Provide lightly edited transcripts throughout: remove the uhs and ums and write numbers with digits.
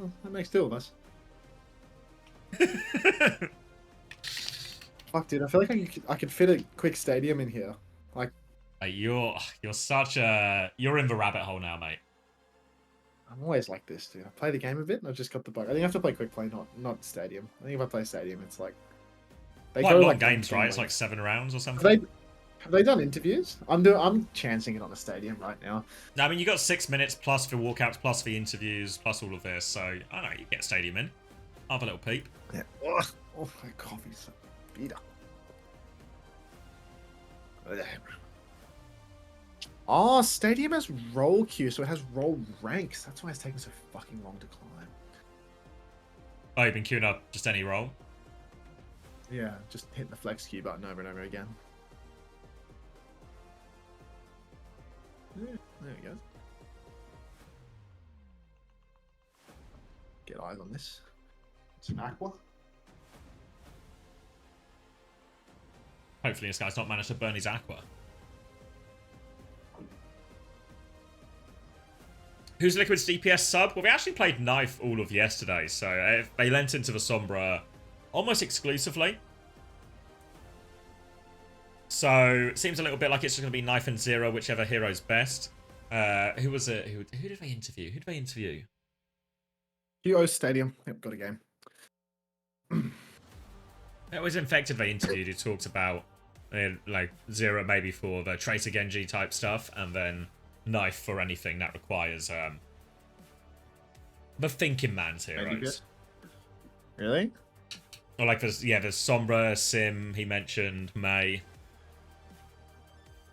Well, that makes two of us. Fuck, dude. I feel like I could fit a quick stadium in here. Like, You're such a... You're in the rabbit hole now, mate. I'm always like this, dude. I play the game a bit, and I've just got the bug. I think I have to play quick play, not stadium. I think if I play stadium, it's like they Quite go long like games, right? like, It's like 7 rounds or have something. they done interviews? I'm chancing it on a stadium right now. No, I mean, you got 6 minutes plus for walkouts, plus for interviews, plus all of this. So I don't know, you get stadium in. Have a little peep. Yeah. Ugh. Oh, my coffee's so bitter. Oh, Stadium has roll queue, so it has roll ranks. That's why it's taking so fucking long to climb. Oh, you've been queuing up just any role? Yeah, just hitting the flex queue button over and over again. Yeah, there we go. Get eyes on this. It's an aqua. Hopefully this guy's not managed to burn his aqua. Who's Liquid's DPS sub? Well, we actually played Knife all of yesterday, so they lent into the Sombra almost exclusively. So it seems a little bit like it's just going to be Knife and Zero, whichever hero's best. Who was it? Who did they interview? Who did they interview? QO Stadium. Yep, got a game. It was Infected they interviewed, who talked about like Zero maybe for the Tracer Genji type stuff, and then Knife for anything that requires the thinking man's heroes. Really? Or like there's Sombra, Sim, he mentioned, May.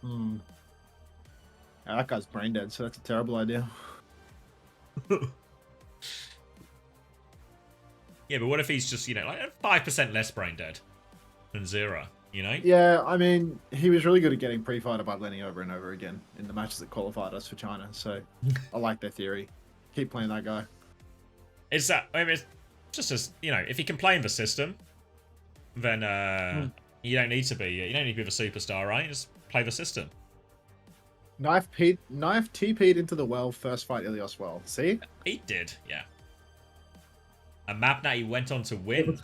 Hmm. Yeah, that guy's brain dead, so that's a terrible idea. Yeah, but what if he's just, like 5% less brain dead than Zero, you know? Yeah, I mean, he was really good at getting pre-fighted by Lenny over and over again in the matches that qualified us for China, so I like their theory. Keep playing that guy. It's just as, if he can play in the system, then you don't need to be the superstar, right? Just play the system. Knife TP'd into the well first fight Ilios well. See? He did, yeah. A map that he went on to win.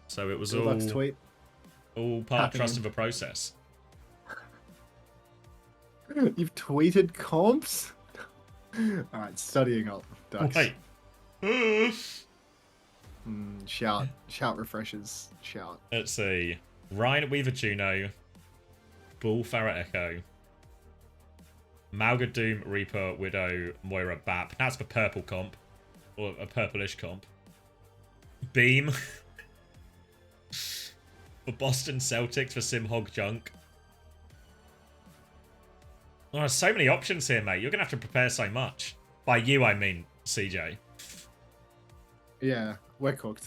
So it was all part trust of the process. You've tweeted comps? Alright, studying up, Ducks. Wait. Shout refreshes. Shout. Let's see. Ryan Weaver Juno. Bull Farah Echo. Malga Doom, Reaper, Widow, Moira, Bap. That's the purple comp. Or a purplish comp. Beam. For Boston Celtics for Simhog Junk. Oh, there's so many options here, mate. You're going to have to prepare so much. By you, I mean CJ. Yeah, we're cooked.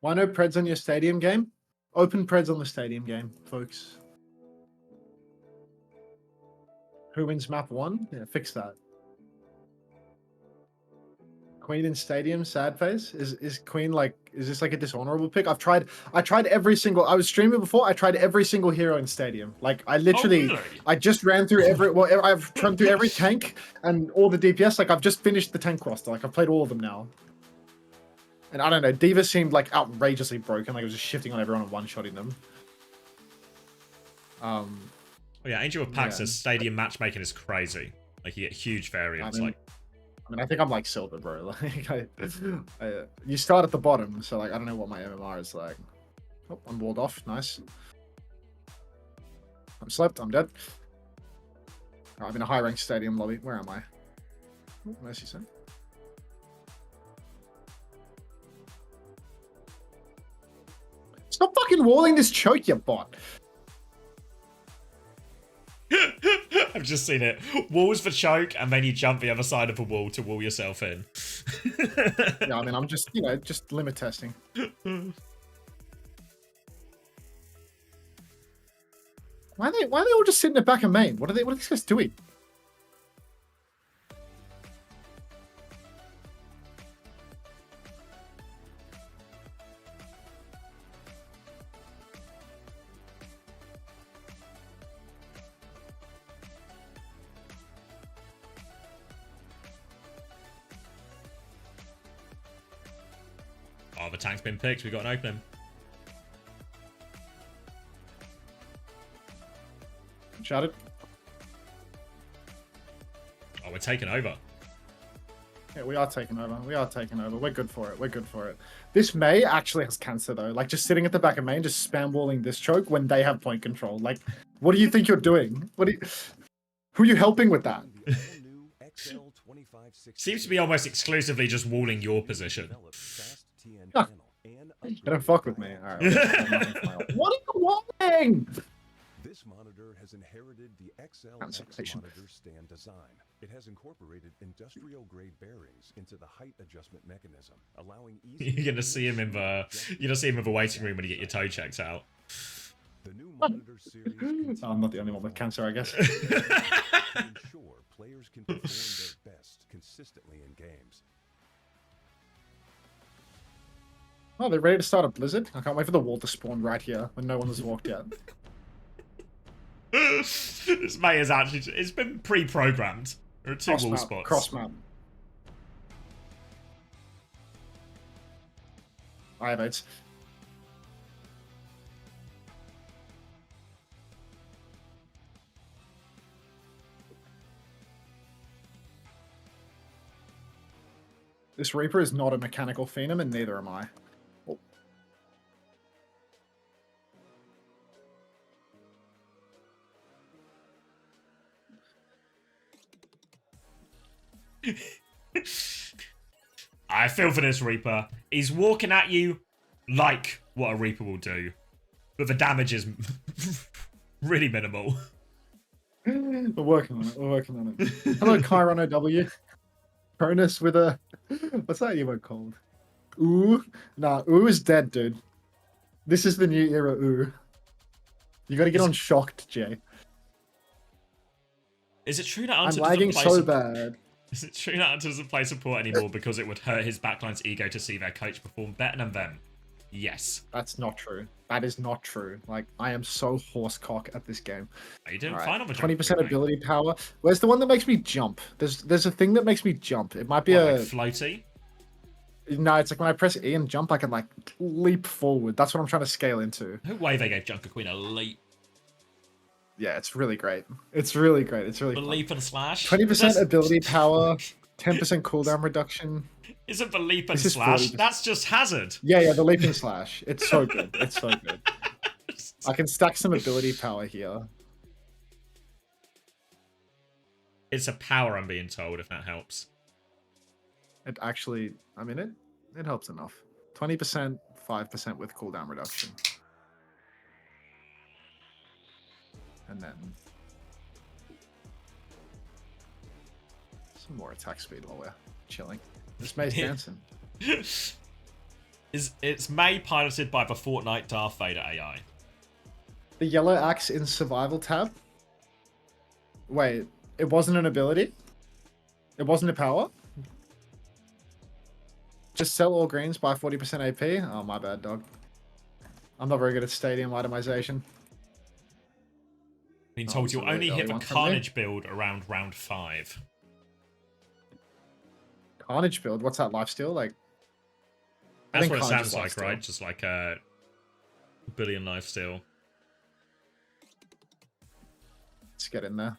Why no Preds on your stadium game? Open Preds on the stadium game, folks. Who wins map 1? Yeah, fix that. Queen in stadium, sad face. Is Queen is this like a dishonorable pick? I tried every single. I was streaming before. I tried every single hero in stadium. Like I literally, really? I just ran through I've run through every tank and all the DPS. Like I've just finished the tank roster. Like I've played all of them now. And I don't know, D.Va seemed like outrageously broken. Like it was just shifting on everyone and one-shotting them. Oh yeah, Angel of Pax says stadium matchmaking is crazy. Like you get huge variance. I mean, I think I'm like silver, bro. Like, you start at the bottom, so like I don't know what my MMR is like. Oh, I'm walled off. Nice. I'm slept. I'm dead. Oh, I'm in a high-ranked stadium lobby. Where am I? Oh, mercy, son. Stop fucking walling this choke, you bot. I've just seen it. Walls for choke, and then you jump the other side of the wall to wall yourself in. Yeah, I mean, I'm just, just limit testing. Why are they all just sitting at back of main? What are these guys doing? the tank's been picked. We got an opening. Shot it. Oh, we're taking over. Yeah, we are taking over. We are taking over. We're good for it. We're good for it. This May actually has cancer though. Like just sitting at the back of main, just spam walling this choke when they have point control. Like, what do you think you're doing? Who are you helping with that? Seems to be almost exclusively just walling your position. They don't fuck with me. All right. What are you wanting? This monitor has inherited the XL Concentration. monitor stand design. It has incorporated industrial-grade bearings into the height adjustment mechanism, allowing easy. You're gonna see him in the waiting room when you get your toe checked out. The new monitor series. I'm not the only one with cancer, I guess. To ensure players can perform their best consistently in games. Oh, they're ready to start a blizzard. I can't wait for the wall to spawn right here when no one has walked yet. This May is actually, it's been pre-programmed. There are two wall spots. Cross map. I have AIDS. This Reaper is not a mechanical phenom, and neither am I. Oh. I feel for this Reaper. He's walking at you like what a Reaper will do, but the damage is really minimal. We're working on it. We're working on it. Hello, Chiron OW. Cronus with a... What's that emote called? Ooh. Nah, Ooh is dead, dude. This is the new era Ooh. You gotta get on Shocked, Jay. Is it true that I'm Unter lagging doesn't play so bad. Is it true that Unter doesn't play support anymore because it would hurt his backline's ego to see their coach perform better than them? Yes. That's not true. That is not true. Like, I am so horsecock at this game. Are you doing All fine on the 20% ability power. Where's the one that makes me jump? There's a thing that makes me jump. It might be like floaty? No, it's like when I press E and jump, I can like leap forward. That's what I'm trying to scale into. No way they gave Junker Queen a leap. Yeah, it's really great. It's really great. It's really The fun. leap and slash? 20% ability power, 10% cooldown reduction. Isn't the leap and This is slash? 40%. That's just hazard. Yeah, the leap and slash. It's so good. It's so good. I can stack some ability power here. It's a power, I'm being told, if that helps. It actually, I mean, it helps enough. 20%, 5% with cooldown reduction. And then some more attack speed while we're chilling. This May's dancing. It's May piloted by the Fortnite Darth Vader AI. The yellow axe in survival tab. Wait, it wasn't an ability? It wasn't a power? Just sell all greens, buy 40% AP? Oh, my bad, dog. I'm not very good at stadium itemization. Been told you'll only hit the want from Carnage build around round 5. Carnage build? What's that, lifesteal? Like, That's think what it Carnage sounds is like, lifesteal. right? Just like a billion lifesteal. Let's get in there.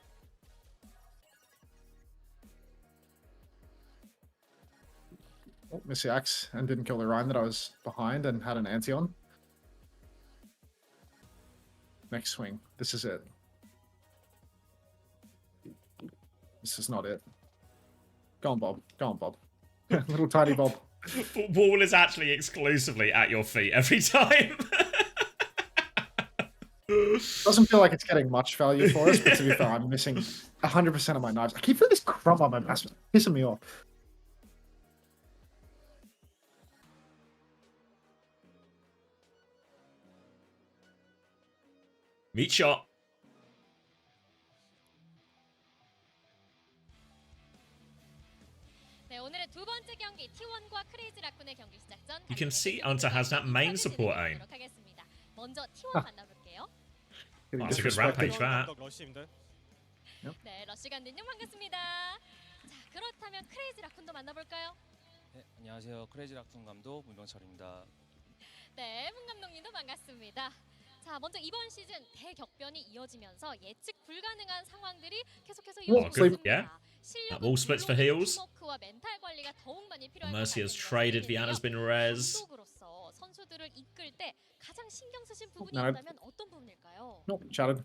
Oh, missed the axe and didn't kill the Rhine that I was behind and had an anti on. Next swing. This is it. This is not it. Go on, Bob. Go on, Bob. Little tiny Bob. Wall is actually exclusively at your feet every time. Doesn't feel like it's getting much value for us, but to be fair, I'm missing 100% of my knives. I keep feeling this crumb on my mask. It's pissing me off. Meat shot. You can see Unter has that main support aim. That's a good rampage, that. Yep. 네, 러시간디님 반갑습니다. 자, 그렇다면 크레이지 라쿤도 만나볼까요? 네, 안녕하세요. 크레이지 라쿤 감독 문병철입니다. 네, 문 감독님도 반갑습니다. 자, 먼저 이번 시즌 대격변이 이어지면서 예측 불가능한 상황들이 계속해서 이어지고 good, 있습니다. yeah. 실력은 Wall splits for 물론이고 heals. 팀워크와 멘탈 관리가 더욱 많이 필요할 것 Mercy has 같은 traded. 모습인데요. Viana's been res. 감독으로서 선수들을 이끌 때 가장 신경 쓰신 부분이 나- 있다면 어떤 부분일까요? Nope, shattered.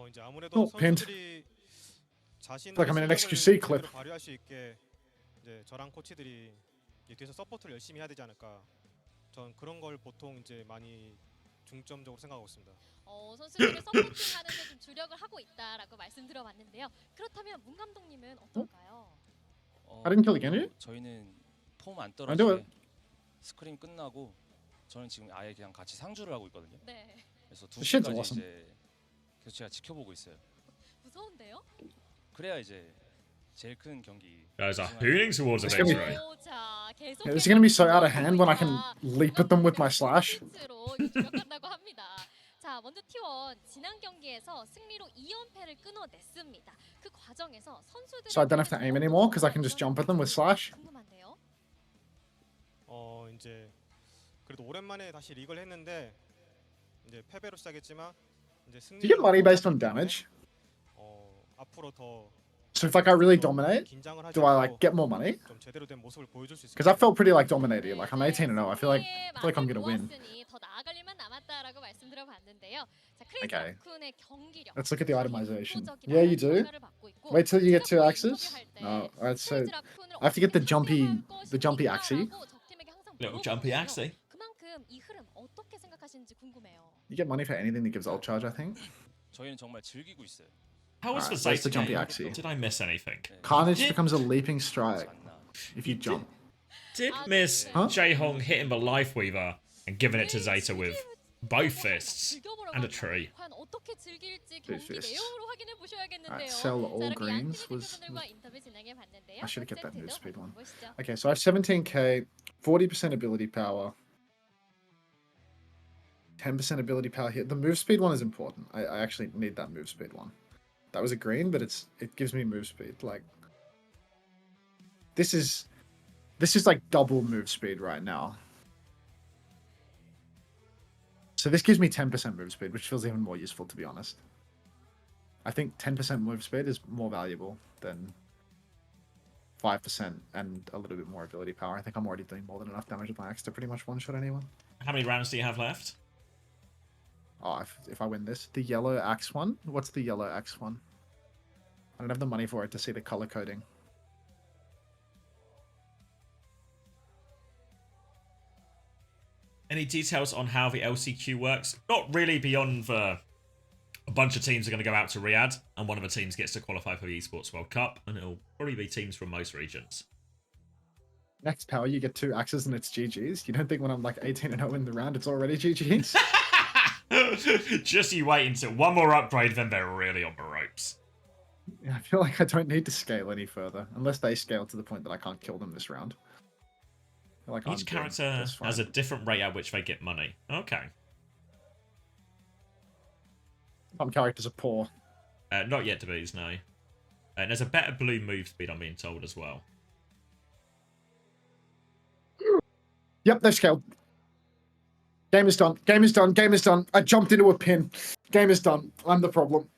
이제 아무래도 pinned. 선수들이 자신의 Like I'm in an 실력을 XQC clip. 제대로 발휘할 수 있게 이제 저랑 코치들이 이 뒤에서 서포트를 열심히 해야 되지 않을까. 전 그런 걸 보통 이제 많이 중점적으로 생각하고 있습니다. 선수들을 서포팅하는 데 좀 주력을 하고 있다라고 말씀 들어봤는데요. 그렇다면 문 감독님은 어떨까요? I didn't kill the Genji? 저희는 폼 안 I do 떨어지게 it. 스크림 끝나고 저는 지금 아예 그냥 같이 상주를 하고 있거든요. 네, 그래서 The shit's 2시까지 awesome. 이제 계속 제가 지켜보고 있어요. 무서운데요? 그래야 이제 제일 큰 경기. Guys are 우승할 hooning towards a It's gonna be- victory. 자, 계속 Yeah, this is gonna be so out of hand when I can leap at them with my slash. 주력한다고 합니다. 자, 먼저 T1 지난 경기에서 승리로 2연패를 끊어냈습니다. 그 과정에서 선수들 So I don't have to aim anymore because I can just jump at them with slash. 궁금한데요. 이제 그래도 오랜만에 다시 리그를 했는데 이제 패배로 시작했지만 이제 승리. Do you get money based on damage? 앞으로 더 So if like I really dominate, 긴장을 하지 do I 않고 like get more money? 좀 제대로 된 모습을 보여줄 수 있을 Because I 것 felt pretty like dominated. Like I'm 18-0. I feel like I'm gonna win. 더 나아갈 일만 남았다라고 말씀드려봤는데요. 자, 크레이지 Okay. 라쿤의 경기력. Let's look at the itemization. 압도적이라는 Yeah, you do. 평가를 받고 있고, Wait till you get two 제가 axes. 인터뷰할 때 No, alright. So 크레이지 라쿤을 I have to get the 어떻게 jumpy- 활용할 the jumpy 것이냐라고 axie. 적팀에게 항상 Little jumpy 물어보거든요. axie. 그만큼 이 흐름 어떻게 생각하시는지 궁금해요. you get money for anything that gives ult charge. I think. 저희는 정말 즐기고 있어요. How was the Alright, where's the Zeta jumpy game? axie? Did I miss anything? 네, Carnage Did- becomes a leaping 그렇지 strike 않나. if you jump. Did Ah, miss Huh? Jae-Hong hitting the Life Weaver and giving it to Zeta with both fists 즐겨보라고 and a 합니다. tree? 과연 어떻게 즐길지 Two 경기 fists. 내용으로 확인해 보셔야겠는데요. Alright, sell all 자, 이렇게 greens 양팀의 was- 대표들과 인터뷰 진행해 봤는데요. I should have kept that 첫 move 세트도 speed one. 보시죠. Okay, so I have 17k, 40% ability power, 10% ability power here. The move speed one is important. I actually need that move speed one. That was a green, but it gives me move speed. Like this is like double move speed right now. So this gives me 10% move speed, which feels even more useful, to be honest. I think 10% move speed is more valuable than 5% and a little bit more ability power. I think I'm already doing more than enough damage with my axe to pretty much one-shot anyone. How many rounds do you have left? Oh, if I win this. The yellow axe one? What's the yellow axe one? I don't have the money for it to see the color coding. Any details on how the LCQ works? Not really, beyond the a bunch of teams are going to go out to Riyadh, and one of the teams gets to qualify for the Esports World Cup, and it'll probably be teams from most regions. Next power, you get 2 axes and it's GG's. You don't think when I'm like 18-0 in the round, it's already GG's? Just you wait until one more upgrade, then they're really on the ropes. Yeah, I feel like I don't need to scale any further, unless they scale to the point that I can't kill them this round. I feel like I'm Each good character just has a fine. different rate at which they get money. Okay. Some characters are poor. Not yet to bees, no. And there's a better blue move speed, I'm being told, as well. Yep, they've scaled. Game is done. Game is done. Game is done. I jumped into a pin. Game is done. I'm the problem.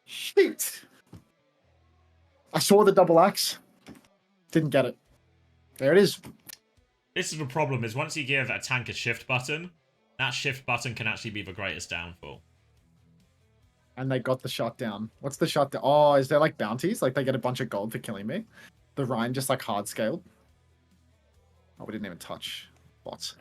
Shit. I saw the double axe. Didn't get it. There it is. This is the problem, is once you give a tank a shift button, that shift button can actually be the greatest downfall. And they got the shot down. What's the shot down? Oh, is there like bounties? Like they get a bunch of gold for killing me? The Rhine just like hard scaled. Oh, we didn't even touch bots.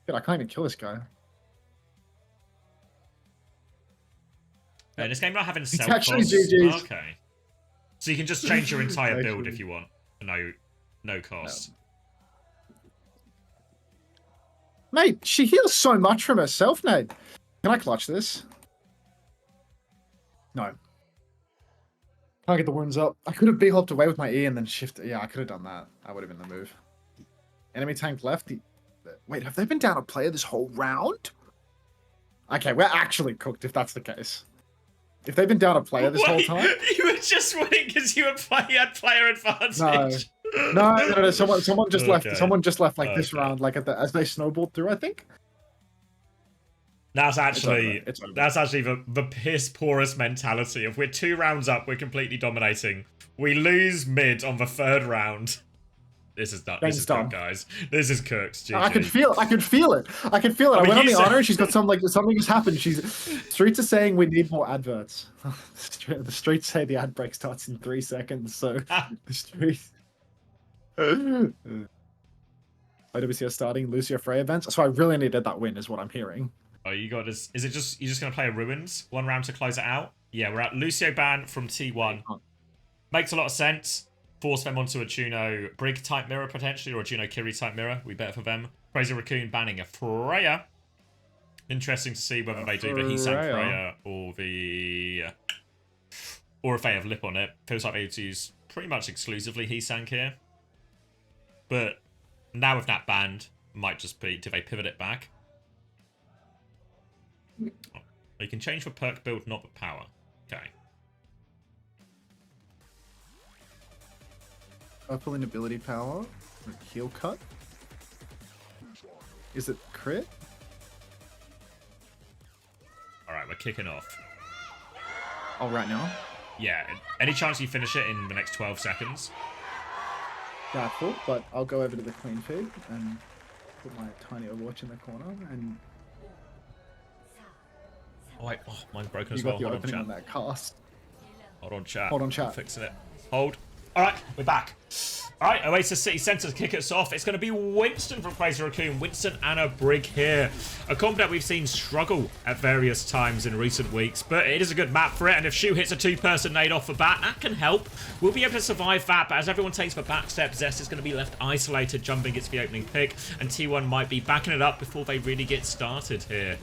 Dude, I can't even kill this guy. In this game, not having It's self actually costs. GG's. Okay. So you can just change your entire build Actually. if you want. No cost. Mate, she heals so much from herself, Nate. Can I clutch this? No. Can't get the wounds up. I could have B-hopped away with my E and then shift. Yeah, I could have done that. That would have been the move. Enemy tank left. Wait, have they been down a player this whole round? Okay, we're actually cooked if that's the case. If they've been down a player this whole Wait, time. You were just winning because you had player advantage. No. Someone just left. Okay. Someone just left like this Okay. round, like as they snowballed through. I think. That's actually It's over. that's actually the piss poorest mentality of we're 2 rounds up, we're completely dominating. We lose mid on the 3rd round. This is done. This is done. cooked, guys. This is cooked. GG. I could feel it. I went on the honor. She's got something just happened. Streets are saying we need more adverts. The streets say the ad break starts in 3 seconds. So the streets. OWCS starting Lucio Frey events. So I really needed that win, is what I'm hearing. Oh, you got this. Is it just you're just gonna play a ruins 1 round to close it out? Yeah, we're at Lucio ban from T1. Makes a lot of sense. Force them onto a Juno Brig type mirror potentially, or a Juno Kiri type mirror. We bet for them. Crazy Raccoon banning a Freya. Interesting to see whether they do the Heesang Freya or if they have Lip on it. Feels like they would use pretty much exclusively Heesang here. But now with that banned, might just be, do they pivot it back? Oh, you can change for perk build, not for power. Okay. Purple in ability power. Heal cut. Is it crit? Alright, we're kicking off. Oh, right now. Yeah, any chance you finish it in the next 12 seconds? Doubtful, but I'll go over to the Queen feed and put my tiny Overwatch in the corner, and Oh wait, oh, mine's broken you as got well. the Hold on, opening on chat. that cast. Hold on, chat. Hold on, chat. I'm fixing it. Hold. Alright, we're back. Alright, Oasis City Centre to kick us off. It's going to be Winston from Crazy Raccoon. Winston and a Brig here. A comp that we've seen struggle at various times in recent weeks, but it is a good map for it, and if Shu hits a 2-person nade off the bat, that can help. We'll be able to survive that, but as everyone takes the back step, Zest is going to be left isolated. Jumping gets the opening pick, and T1 might be backing it up before they really get started here.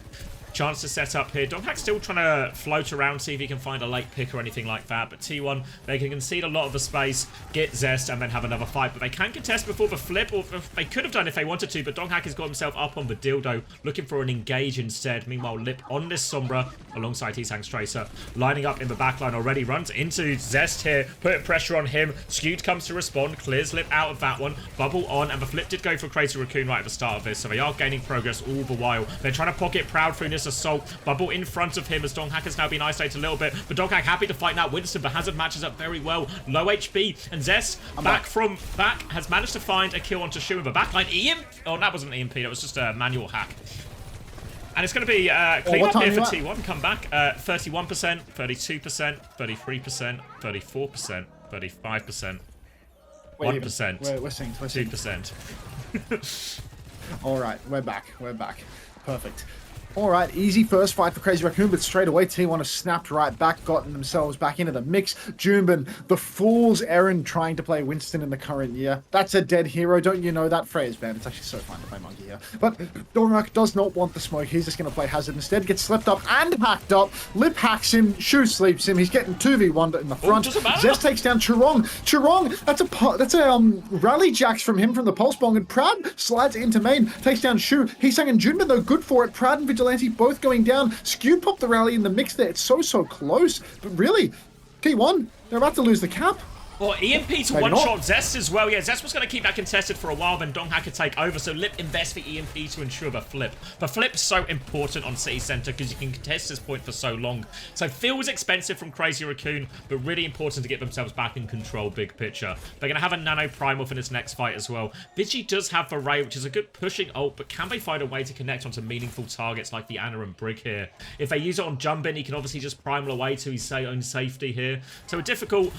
Chance to set up here. Doghack's still trying to float around, see if he can find a late pick or anything like that. But T1, they can concede a lot of the space, get Zest, and then have another fight. But they can contest before the flip, or they could have done if they wanted to. But Doghack has got himself up on the dildo, looking for an engage instead. Meanwhile, Lip on this Sombra, alongside Heesang's Tracer, lining up in the backline already. Runs into Zest here, putting pressure on him. Skewed comes to respond, clears Lip out of that one. Bubble on, and the flip did go for Crazy Raccoon right at the start of this. So they are gaining progress all the while. They're trying to pocket Proud through this assault. Bubble in front of him as Doghack has now been isolated a little bit, but Doghack happy to fight out Winston, but Hazard matches up very well. Low HP, and Zest back has managed to find a kill onto Shu in the backline. EMP? Oh, that wasn't an EMP, that was just a manual hack. And it's going to be clean up here for T1. Come back. 31%, 32%, 33%, 34%, 35%, 1%, We're synced. 2%. All right, we're back. Perfect. All right, easy first fight for Crazy Raccoon, but straight away T1 has snapped right back, gotten themselves back into the mix. Junbin, the fool's errand trying to play Winston in the current year. That's a dead hero, don't you know that phrase, man? It's actually so fun to play Monkey here. But Dornak does not want the smoke. He's just going to play Hazard instead. Gets slept up and hacked up. Lip hacks him. Shu sleeps him. He's getting 2v1 in the front. Zest takes down Chirong. That's a rally jacks from him from the pulse bong, and Proud slides into main, takes down Shu. Heesang and Junbin, though, good for it. Proud and Vigilante both going down. Skew popped the rally in the mix there. It's so close. But really, T1, they're about to lose the cap. Well, EMP to one-shot Zest as well. Yeah, Zest was going to keep that contested for a while, then Donghack could take over, so Lip invests the EMP to ensure the flip. The flip's so important on City Centre because you can contest this point for so long. So feels expensive from Crazy Raccoon, but really important to get themselves back in control, big picture. They're going to have a Nano Primal for this next fight as well. Vigi does have the Ray, which is a good pushing ult, but can they find a way to connect onto meaningful targets like the Ana and Brig here? If they use it on Jumbin, he can obviously just Primal away to his own safety here. So a difficult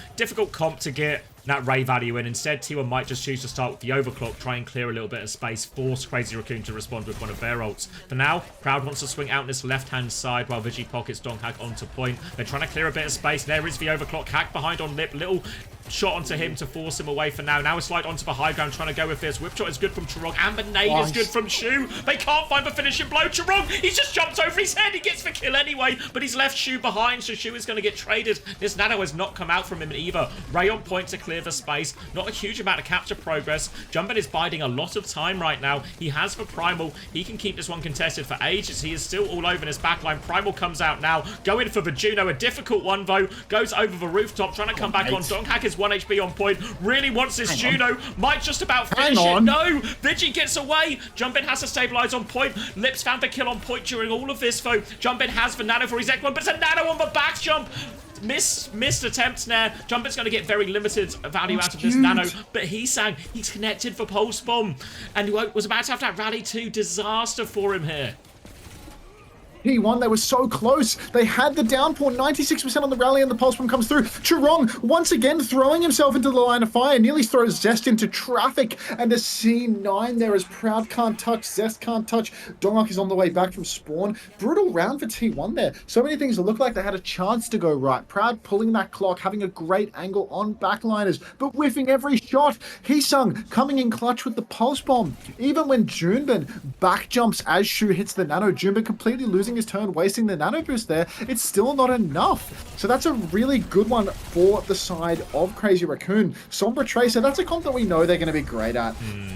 comp to get that Ray value in. Instead, T1 might just choose to start with the Overclock, try and clear a little bit of space, force Crazy Raccoon to respond with one of their ults. For now, Proud wants to swing out this left-hand side while Vigi pockets Donghack onto point. They're trying to clear a bit of space. There is the Overclock hack behind on Lip. Little shot onto him to force him away for now. Now a slide onto the high ground, trying to go with this. Whip shot is good from Chirong, and the nade is good from Shu. They can't find the finishing blow. Chirong, he's just jumped over his head. He gets the kill anyway, but he's left Shu behind, so Shu is going to get traded. This nano has not come out from him either. Ray on point to clear the space. Not a huge amount of capture progress. Jumpin is biding a lot of time right now. He has the Primal. He can keep this one contested for ages. He is still all over in his backline. Primal comes out now. Going for the Juno. A difficult one, though. Goes over the rooftop, trying to come back on. Donghack is 1 HP on point. Really wants this Juno. Might just about finish it. No! Vigi gets away. Jumpin has to stabilize on point. Lips found the kill on point during all of this, though. Jumpin has the nano for his Ekman, but it's a nano on the back jump. Missed attempts there. Jumpin's going to get very limited value out of this nano, but he's connected for pulse bomb, and was about to have that rally too. Disaster for him here. T1, they were so close. They had the downpour, 96% on the rally, and the pulse bomb comes through. Chirong, once again, throwing himself into the line of fire, nearly throws Zest into traffic, and a C9 there as Proud can't touch, Zest can't touch. Donghack is on the way back from spawn. Brutal round for T1 there. So many things that look like they had a chance to go right. Proud pulling that clock, having a great angle on backliners, but whiffing every shot. Heesung coming in clutch with the pulse bomb. Even when Junbin back jumps as Shu hits the nano, Junbin completely losing his turn, wasting the nano boost there, it's still not enough. So that's a really good one for the side of Crazy Raccoon. Sombra Tracer, that's a comp that we know they're going to be great at.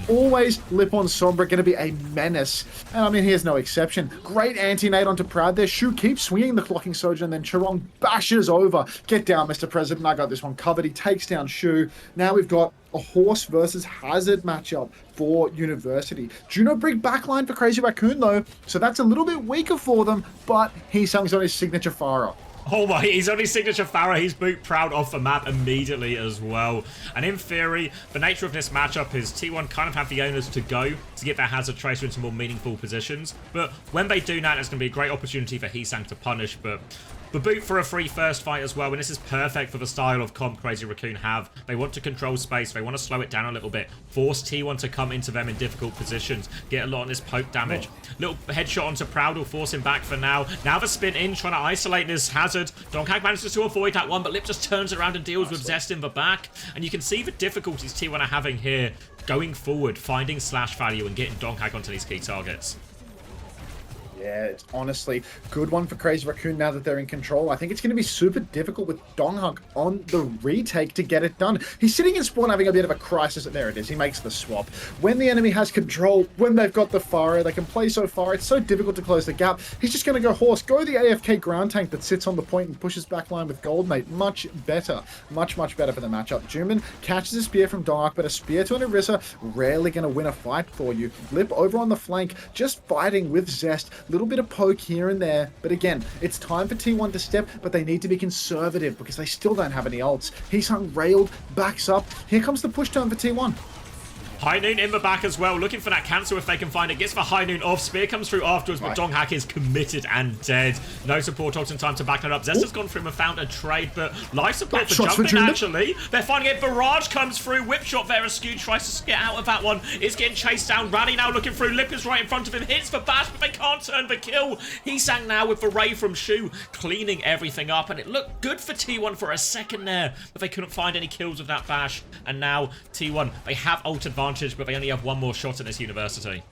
Always lip on Sombra, going to be a menace. And I mean, here's no exception. Great anti-nade onto Proud there. Shu keeps swinging the clocking soldier, and then Chirong bashes over. Get down, Mr. President. I got this one covered. He takes down Shu. Now we've got a Horse versus Hazard matchup for University. Juno Brig backline for Crazy Raccoon though, so that's a little bit weaker for them, but Heesung's on his signature Pharah. Oh my, he's on his signature Pharah. He's boot Proud off the map immediately as well. And in theory, the nature of this matchup is T1 kind of have the owners to go to get their Hazard Tracer into more meaningful positions. But when they do that, there's going to be a great opportunity for Heesung to punish. But the boot for a free first fight as well, and this is perfect for the style of comp Crazy Raccoon have. They want to control space, they want to slow it down a little bit, force T1 to come into them in difficult positions, get a lot on this poke damage. Little headshot onto Proud will force him back for now. Now the spin in, trying to isolate this Hazard. Donghack manages to avoid that one, but Lip just turns around and deals with Zest in the back. And you can see the difficulties T1 are having here going forward, finding slash value and getting Donghack onto these key targets. Yeah, it's honestly a good one for Crazy Raccoon now that they're in control. I think it's going to be super difficult with Donghack on the retake to get it done. He's sitting in spawn having a bit of a crisis. There it is. He makes the swap. When the enemy has control, when they've got the Pharah, they can play so far. It's so difficult to close the gap. He's just going to go Horse. Go the AFK ground tank that sits on the point and pushes backline with Goldmate. Much better. Much better for the matchup. Juman catches a spear from Donghack, but a spear to an Orisa rarely going to win a fight for you. Lip over on the flank, just fighting with Zest. Little bit of poke here and there, but again, it's time for T1 to step, but they need to be conservative because they still don't have any ults. Heesung railed, backs up. Here comes the push turn for T1. High Noon in the back as well, looking for that cancel if they can find it. Gets the High Noon off. Spear comes through afterwards, but Donghack is committed and dead. No support ult in time to back that up. Zest has gone through and found a trade, but life support for Jumpin actually. They're finding it. Barrage comes through. Whip shot there. Askew tries to get out of that one. It's getting chased down. Rally now looking through. Lip is right in front of him. Hits for Bash, but they can't turn the kill. Heesung now with the Ray from Shu, cleaning everything up, and it looked good for T1 for a second there, but they couldn't find any kills with that Bash. And now T1, they have ult advantage, but they only have one more shot at this University.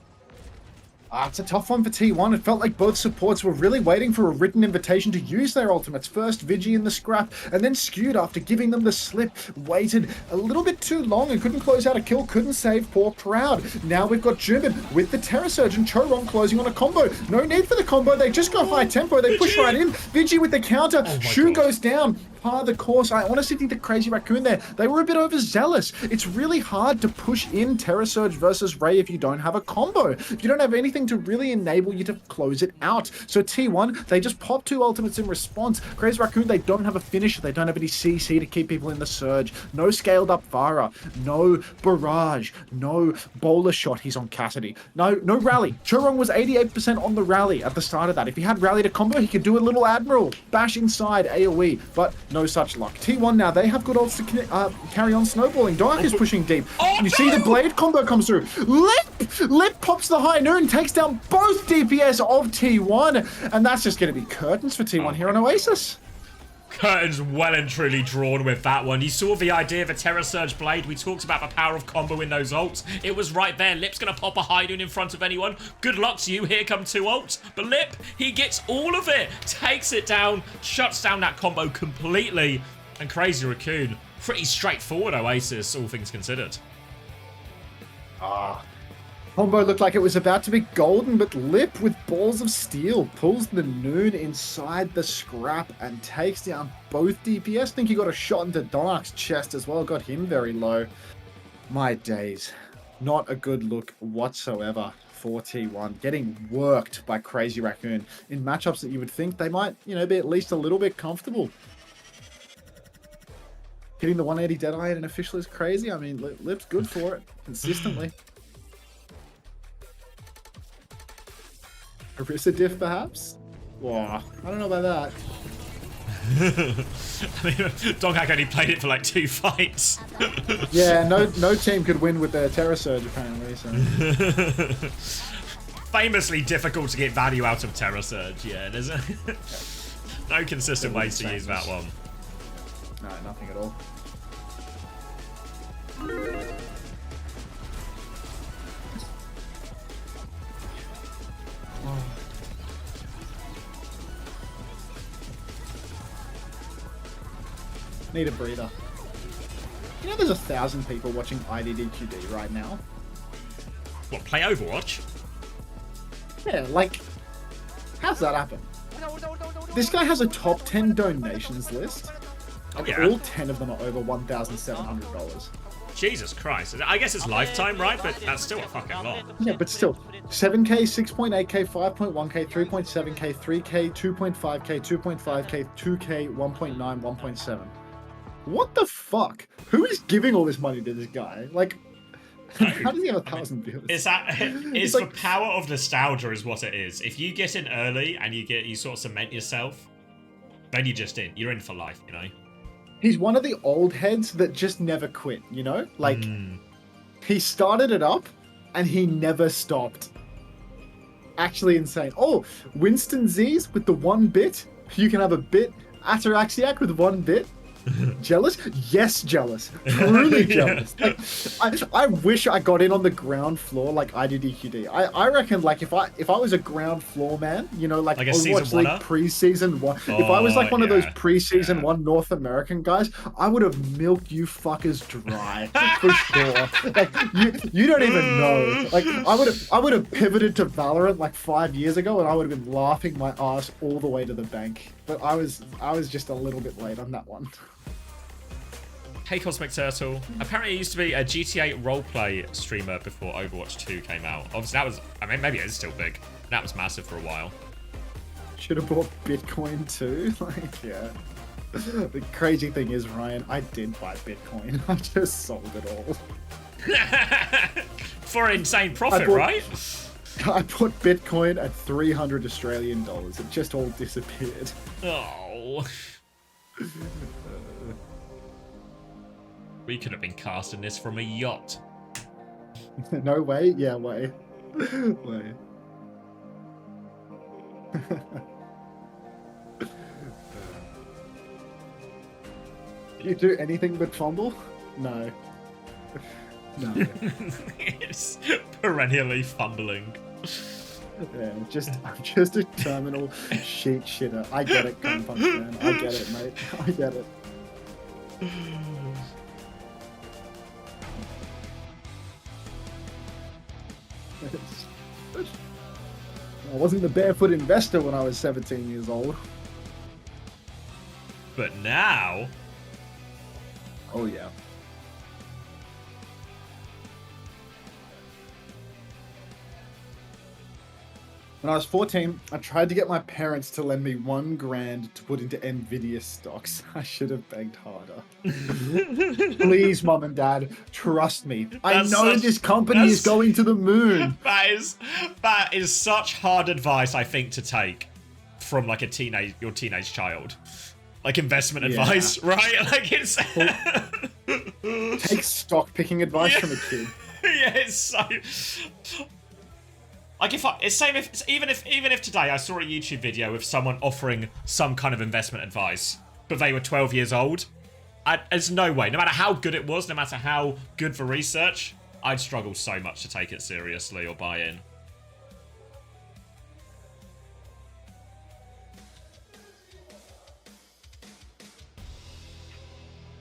It's a tough one for T1. It felt like both supports were really waiting for a written invitation to use their ultimates. First Vigi in the scrap, and then Skewed after giving them the slip. Waited a little bit too long and couldn't close out a kill, couldn't save poor Proud. Now we've got Juman with the Terror Surge and Chorong closing on a combo. No need for the combo, they just go high tempo, they push right in. Vigi with the counter, Shu goes down. Part of the course, I honestly think the Crazy Raccoon there, they were a bit overzealous. It's really hard to push in Terror Surge versus Ray if you don't have a combo. If you don't have anything to really enable you to close it out. So T1, they just pop 2 ultimates in response. Crazy Raccoon, they don't have a finisher. They don't have any CC to keep people in the surge. No scaled up Pharah. No barrage. No bowler shot. He's on Cassidy. No rally. Chorong was 88% on the rally at the start of that. If he had rally to combo, he could do a little Admiral. Bash inside AoE, but no such luck. T1 now, they have good ults to carry on snowballing. Donghack is pushing deep. You see the blade combo comes through. Lip pops the High Noon, takes down both DPS of T1, and that's just going to be curtains for T1 here on Oasis. Curtains well and truly drawn with that one. You saw the idea of a Terror Surge Blade. We talked about the power of comboing those ults. It was right there. Lip's going to pop a high noon in front of anyone. Good luck to you. Here come 2 ults. But Lip, he gets all of it. Takes it down. Shuts down that combo completely. And Crazy Raccoon, pretty straightforward Oasis, all things considered. Combo looked like it was about to be golden, but Lip with balls of steel pulls the noon inside the scrap and takes down both DPS. Think he got a shot into Donark's chest as well, got him very low. My days. Not a good look whatsoever for T1. Getting worked by Crazy Raccoon in matchups that you would think they might, be at least a little bit comfortable. Hitting the 180 Deadeye at an official is crazy. I mean, Lip's good for it consistently. Orisa diff, perhaps? Wow, I don't know about that. I mean, Donghak only played it for like 2 fights. Yeah, no team could win with their Terror Surge, apparently. So. Famously difficult to get value out of Terror Surge, yeah. There's no consistent ways to use that one. No, nothing at all. Need a breather. You know there's 1,000 people watching IDDQD right now? What, play Overwatch? Yeah, like, how's that happen? This guy has a top 10 donations list. And Yeah. all 10 of them are over $1,700. Jesus Christ. I guess it's lifetime, right? But that's still a fucking lot. Yeah, but still, 7K, 6.8K, 5.1K, 3.7K, 3K, 2.5K, 2.5K, 2K, 1.9, 1.7. What the fuck? Who is giving all this money to this guy? Like, how does he have 1,000 viewers? It's like, the power of nostalgia is what it is. If you get in early and you sort of cement yourself, then you're just in. You're in for life, you know? He's one of the old heads that just never quit, you know? Like, he started it up and he never stopped. Actually insane. Oh, Winston Z's with the 1 bit. You can have a bit. Ataraxiac with 1 bit. Jealous? Yes, jealous. Truly jealous. Like, I wish I got in on the ground floor like IDDQD. I reckon, like, if I was a ground floor man, you know, like a Overwatch season League one-er? preseason one. If I was like one of those preseason one North American guys, I would have milked you fuckers dry for sure. Like, you don't even know. Like, I would have pivoted to Valorant like 5 years ago, and I would have been laughing my ass all the way to the bank. But I was just a little bit late on that one. Hey Cosmic Turtle. Apparently he used to be a GTA roleplay streamer before Overwatch 2 came out. Obviously that was, I mean, maybe it is still big. That was massive for a while. Should have bought Bitcoin too. Like, yeah. The crazy thing is, Ryan, I did buy Bitcoin. I just sold it all. For insane profit, right? I bought Bitcoin at 300 Australian dollars. It just all disappeared. Oh. We could have been casting this from a yacht. No way? Yeah, way. Way. Do you do anything but fumble? No. No. It's perennially fumbling. Yeah, I'm just a terminal sheet shitter. I get it, Gun Punch Man. I get it, mate. I get it. I wasn't the barefoot investor when I was 17 years old. But now... Oh, yeah. When I was 14, I tried to get my parents to lend me $1,000 to put into Nvidia stocks. I should have begged harder. Please, Mom and Dad, trust me. I know this company is going to the moon. That is such hard advice, I think, to take from like your teenage child. Like investment advice, right? Like it's take stock picking advice from a kid. Yeah, it's so. Like even if today I saw a YouTube video with someone offering some kind of investment advice, but they were 12 years old. There's no way. No matter how good it was, no matter how good for research, I'd struggle so much to take it seriously or buy in.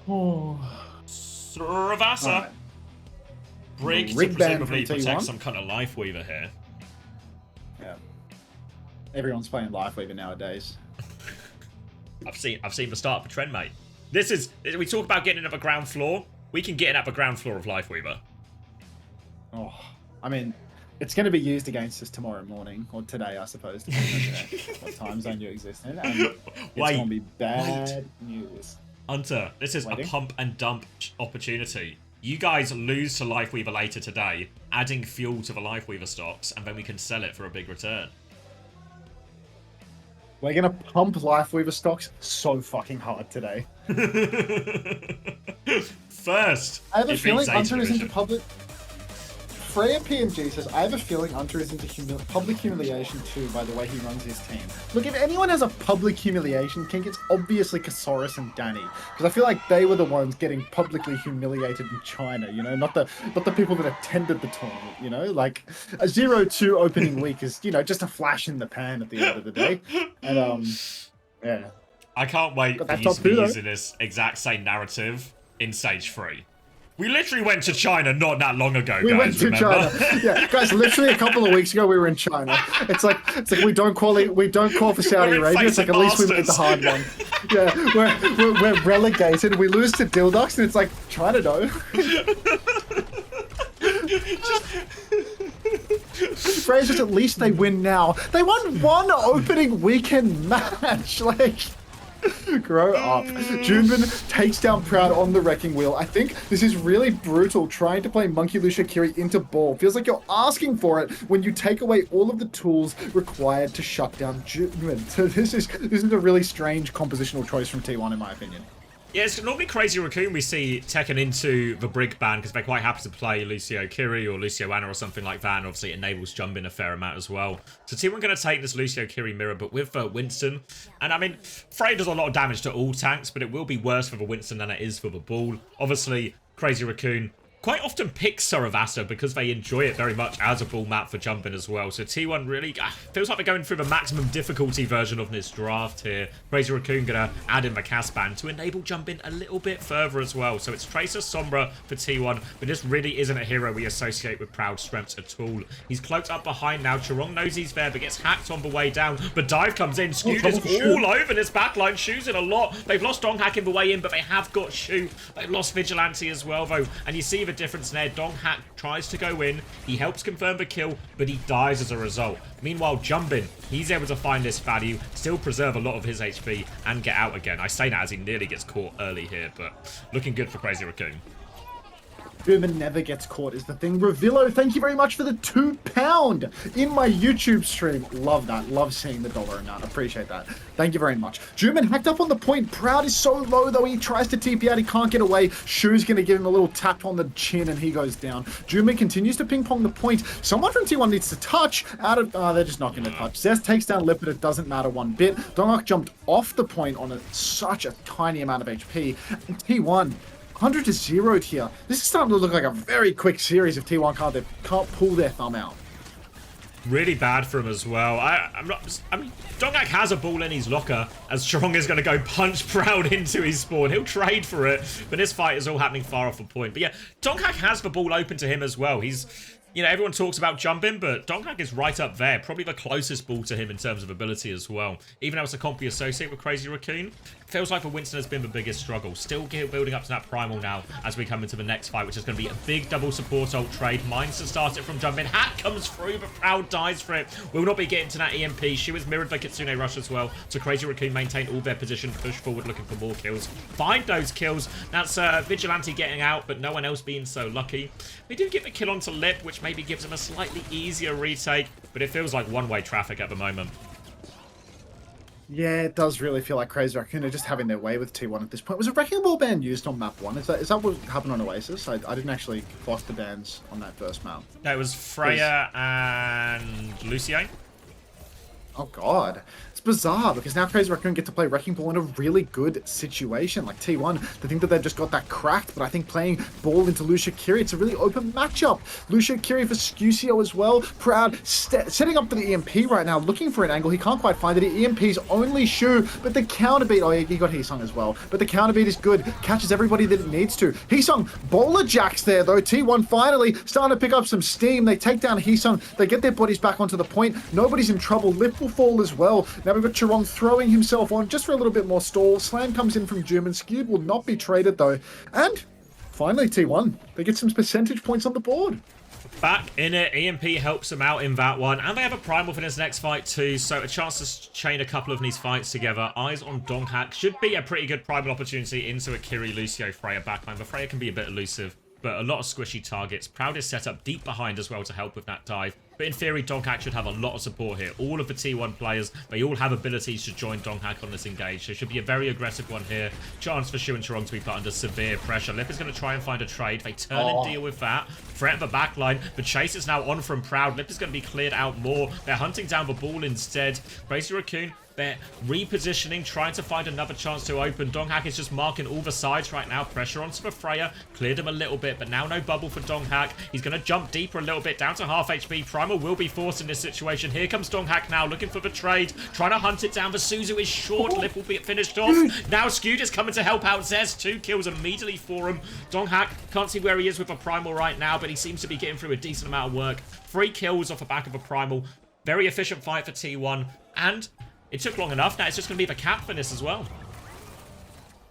Oh. Ravassa. Right. Brig to Rig ban presumably from protect T1. some kind of life weaver here. Yeah. Everyone's playing Life Weaver nowadays. I've seen the start of a trend, mate. We talk about getting up a ground floor. We can get up a ground floor of Life Weaver. Oh, I mean, it's going to be used against us tomorrow morning, or today, I suppose, depending on what time zone you exist in. And it's going to be bad news. Unter, this is a pump and dump opportunity. You guys lose to Life Weaver later today, adding fuel to the Life Weaver stocks, and then we can sell it for a big return. We're going to pump Life Weaver stocks so fucking hard today. First, I have a feeling Zeta Unter is into Division. public... Freya PMG says, I have a feeling Unter is into public humiliation too by the way he runs his team. Look, if anyone has a public humiliation kink, it's obviously Kasaurus and Danny. Because I feel like they were the ones getting publicly humiliated in China, you know? Not the people that attended the tournament, you know? Like, a 0-2 opening week is, you know, just a flash in the pan at the end of the day. And, yeah. I can't wait for you to be using this exact same narrative in Stage 3. We literally went to China not that long ago, We guys, went to remember? China. Yeah, guys, literally a couple of weeks ago we were in China. It's like we don't call for Saudi We're in Arabia. It's like at least we made the Masters. hard one. Yeah, we're relegated. We lose to Dildox, and it's like China though. Phrases, at least they win now. They won one opening weekend match. Like, grow up. Junbin takes down Proud on the wrecking wheel. I think this is really brutal, trying to play Monkey Lucia Kiri into ball. Feels like you're asking for it when you take away all of the tools required to shut down Junbin. So this is a really strange compositional choice from T1 in my opinion. Yeah, it's normally Crazy Raccoon we see taken into the Brig ban because they're quite happy to play Lucio Kiri or Lucio Anna or something like that, and obviously it enables Jumbin a fair amount as well. So T1 going to take this Lucio Kiri mirror, but with Winston. And I mean, Frey does a lot of damage to all tanks, but it will be worse for the Winston than it is for the Bull. Obviously, Crazy Raccoon quite often picks Saravasta because they enjoy it very much as a ball map for Jumping as well. So T1 really feels like they're going through the maximum difficulty version of this draft here. Crazy Raccoon gonna add in the cast ban to enable Jumping a little bit further as well. So it's Tracer Sombra for T1, but this really isn't a hero we associate with Proud strengths at all. He's cloaked up behind now. Chirong knows he's there, but gets hacked on the way down. But Dive comes in. Scoot is all over this backline. Shu's in a lot. They've lost Donghack in the way in, but they have got Shu. They've lost Vigilante as well, though. And you see the difference there. Donghack tries to go in. He helps confirm the kill, but he dies as a result. Meanwhile, Jumbin, he's able to find this value, still preserve a lot of his HP, and get out again. I say that as he nearly gets caught early here, but looking good for Crazy Raccoon. Boomer never gets caught is the thing. Revillo, thank you very much for the £2 in my YouTube stream. Love that. Love seeing the dollar amount. Appreciate that. Thank you very much. Juman hacked up on the point. Proud is so low, though. He tries to TP out. He can't get away. Shu's going to give him a little tap on the chin, and he goes down. Juman continues to ping-pong the point. Someone from T1 needs to touch. They're just not going to touch. Zest takes down Lip, but it doesn't matter one bit. Dongak jumped off the point on such a tiny amount of HP. And T1... 100 to 0 here. This is starting to look like a very quick series if T1 can't pull their thumb out. Really bad for him as well. I mean, Dongak has a ball in his locker as Chirong is going to go punch Proud into his spawn. He'll trade for it, but this fight is all happening far off the point. But yeah, Dongak has the ball open to him as well. He's... You know, everyone talks about jumping, but Donghack is right up there. Probably the closest ball to him in terms of ability as well. Even though it's a comp we associate with Crazy Raccoon, feels like for Winston has been the biggest struggle. Still building up to that primal now as we come into the next fight, which is going to be a big double support ult trade. Minds to start it from jumping. Hat comes through, but Proud dies for it. Will not be getting to that EMP. She was mirrored by Kitsune Rush as well. So Crazy Raccoon maintain all their position, push forward looking for more kills. Find those kills. That's Vigilante getting out, but no one else being so lucky. We do get the kill onto Lip, which maybe gives him a slightly easier retake, but it feels like one-way traffic at the moment. Yeah, it does really feel like Crazy Raccoon are just having their way with T1 at this point. Was a Wrecking Ball ban used on map 1? Is that what happened on Oasis? I didn't actually clock the bans on that first map. No, it was Freya and Lucio. Oh god. It's bizarre because now Crazy Raccoon get to play Wrecking Ball in a really good situation. Like T1, they think that they've just got that cracked, but I think playing ball into Lucia Kiri, it's a really open matchup. Lucia Kiri for Scucio as well. Proud setting up for the EMP right now, looking for an angle. He can't quite find it. He EMP's only Shu, but the counter beat, oh yeah, he got Heesung as well, but the counter beat is good. Catches everybody that it needs to. Heesung bowler jacks there though. T1 finally starting to pick up some steam. They take down Heesung. They get their bodies back onto the point. Nobody's in trouble. Lip will fall as well. Now we've got Chirong throwing himself on just for a little bit more stall. Slam comes in from Jum, and Skewed will not be traded though. And finally T1, they get some percentage points on the board. Back in it, EMP helps them out in that one, and they have a primal for this next fight too, so a chance to chain a couple of these fights together. Eyes on Donghak should be a pretty good primal opportunity into a Kiri, Lucio, Freya backline, but Freya can be a bit elusive, but a lot of squishy targets. Proud is set up deep behind as well to help with that dive. But in theory, Donghak should have a lot of support here. All of the T1 players, they all have abilities to join Donghak on this engage. So it should be a very aggressive one here. Chance for Shu and Chirong to be put under severe pressure. Lip is going to try and find a trade. They turn and deal with that. Threat the backline. The chase is now on from Proud. Lip is going to be cleared out more. They're hunting down the ball instead. Crazy Raccoon, they're repositioning, trying to find another chance to open. Donghak is just marking all the sides right now. Pressure onto the Freya. Cleared him a little bit, but now no bubble for Donghak. He's going to jump deeper a little bit, down to half HP. Primal will be forced in this situation. Here comes Donghak now, looking for the trade. Trying to hunt it down. The Suzu is short. Lip will be finished off. Now Skewed is coming to help out Zez. 2 kills immediately for him. Donghak can't see where he is with a Primal right now, but he seems to be getting through a decent amount of work. 3 kills off the back of a Primal. Very efficient fight for T1. And it took long enough. Now it's just going to be the cap for this as well.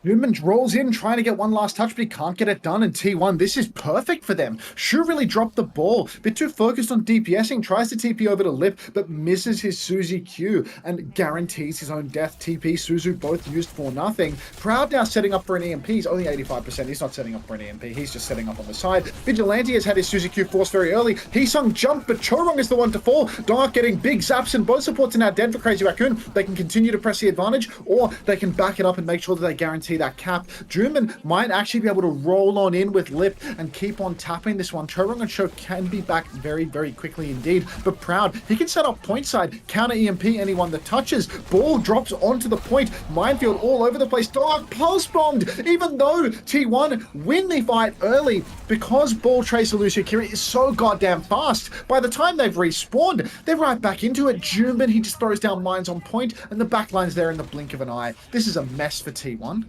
Newman rolls in, trying to get one last touch, but he can't get it done. And T1, this is perfect for them. Shu really dropped the ball. Bit too focused on DPSing, tries to TP over to Lip, but misses his Suzy Q and guarantees his own death. TP, Suzu both used for nothing. Proud now setting up for an EMP. He's only 85%. He's not setting up for an EMP. He's just setting up on the side. Vigilante has had his Suzy Q forced very early. Heesung jumped, but Chorong is the one to fall. Dark getting big zaps, and both supports are now dead for Crazy Raccoon. They can continue to press the advantage, or they can back it up and make sure that they guarantee that cap. Juman might actually be able to roll on in with Lip and keep on tapping this one. Chorong and Sho can be back very, very quickly indeed. But Proud, he can set up point side, counter EMP anyone that touches. Ball drops onto the point. Minefield all over the place. Dark pulse bombed, even though T1 win the fight early because Ball Tracer Lucia Kiri is so goddamn fast. By the time they've respawned, they're right back into it. Juman, he just throws down mines on point, and the backline's there in the blink of an eye. This is a mess for T1.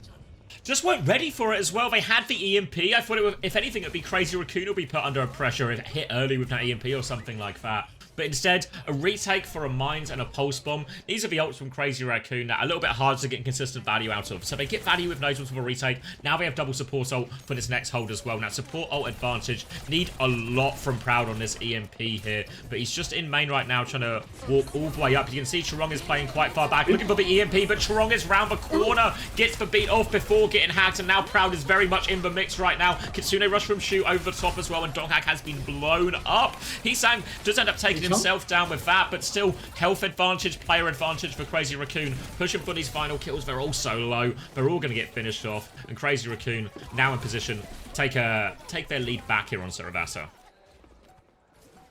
Just weren't ready for it as well. They had the EMP. I thought it would, if anything, it would be Crazy Raccoon would be put under pressure if it hit early with that EMP or something like that. But instead, a retake for a Mines and a Pulse Bomb. These are the ults from Crazy Raccoon that are a little bit hard to get consistent value out of. So they get value with Nobles with a retake. Now they have double support ult for this next hold as well. Now, support ult advantage. Need a lot from Proud on this EMP here. But he's just in main right now trying to walk all the way up. You can see Chirong is playing quite far back, looking for the EMP, but Chirong is round the corner. Gets the beat off before getting hacked, and now Proud is very much in the mix right now. Kitsune rush from Shu over the top as well, and Donghak has been blown up. Heesung does end up taking himself down with that, but still health advantage, player advantage for Crazy Raccoon. Pushing for these final kills. They're all so low. They're all going to get finished off, and Crazy Raccoon now in position take their lead back here on Saravasa.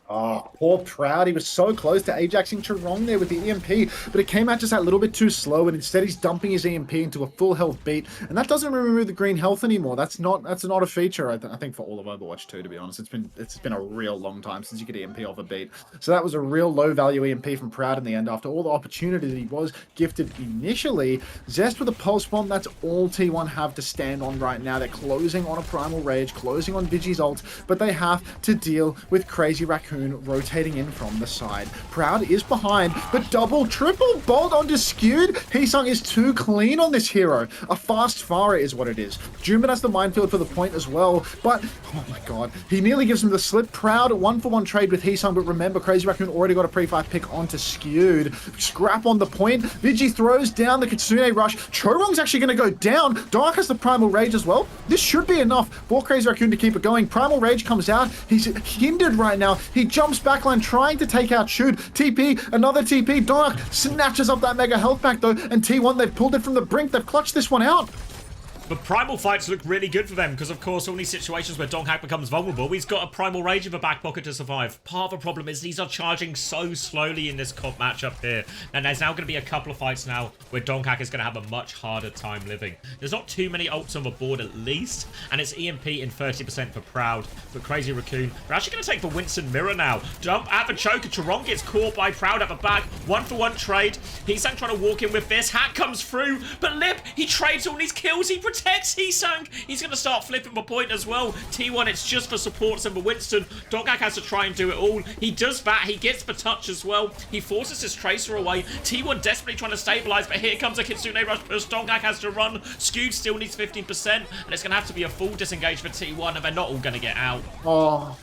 Oh, poor Proud. He was so close to Ajaxing Chirong there with the EMP, but it came out just that little bit too slow, and instead he's dumping his EMP into a full health beat, and that doesn't remove the green health anymore. That's not a feature, I think, for all of Overwatch 2, to be honest. It's been a real long time since you get EMP off a beat. So that was a real low value EMP from Proud in the end after all the opportunities he was gifted initially. Zest with a Pulse Bomb, that's all T1 have to stand on right now. They're closing on a Primal Rage, closing on Vigi's ult, but they have to deal with Crazy Raccoon rotating in from the side. Proud is behind, but double, triple bolt onto Skewed. Heesung is too clean on this hero. A fast Farah is what it is. Juman has the minefield for the point as well, but oh my god, he nearly gives him the slip. Proud 1-for-1 trade with Heesung, but remember, Crazy Raccoon already got a pre-fight pick onto Skewed. Scrap on the point. Vigi throws down the Kitsune rush. Chorong's actually going to go down. Dark has the Primal Rage as well. This should be enough for Crazy Raccoon to keep it going. Primal Rage comes out. He's hindered right now. He jumps backline trying to take out Shoot. TP, another TP. Dark snatches up that mega health pack though, and T1, they've pulled it from the brink. They've clutched this one out. But Primal fights look really good for them because, of course, all these situations where Donghak becomes vulnerable, he's got a Primal Rage in the back pocket to survive. Part of the problem is these are charging so slowly in this comp matchup here. And there's now going to be a couple of fights now where Donghak is going to have a much harder time living. There's not too many ults on the board at least, and it's EMP in 30% for Proud. But Crazy Raccoon, they're actually going to take the Winston Mirror now. Jump at the choker. Charon gets caught by Proud at the back. 1-for-1 trade. Heesang trying to walk in with this. Hack comes through, but Lip, he trades all these kills. He protects Heesang. He's going to start flipping the point as well. T1, it's just for supports and the Winston. Donghak has to try and do it all. He does that. He gets the touch as well. He forces his Tracer away. T1 desperately trying to stabilize, but here comes a Kitsune Rush push. Donghak has to run. Skewed still needs 15%, and it's going to have to be a full disengage for T1, and they're not all going to get out. Oh.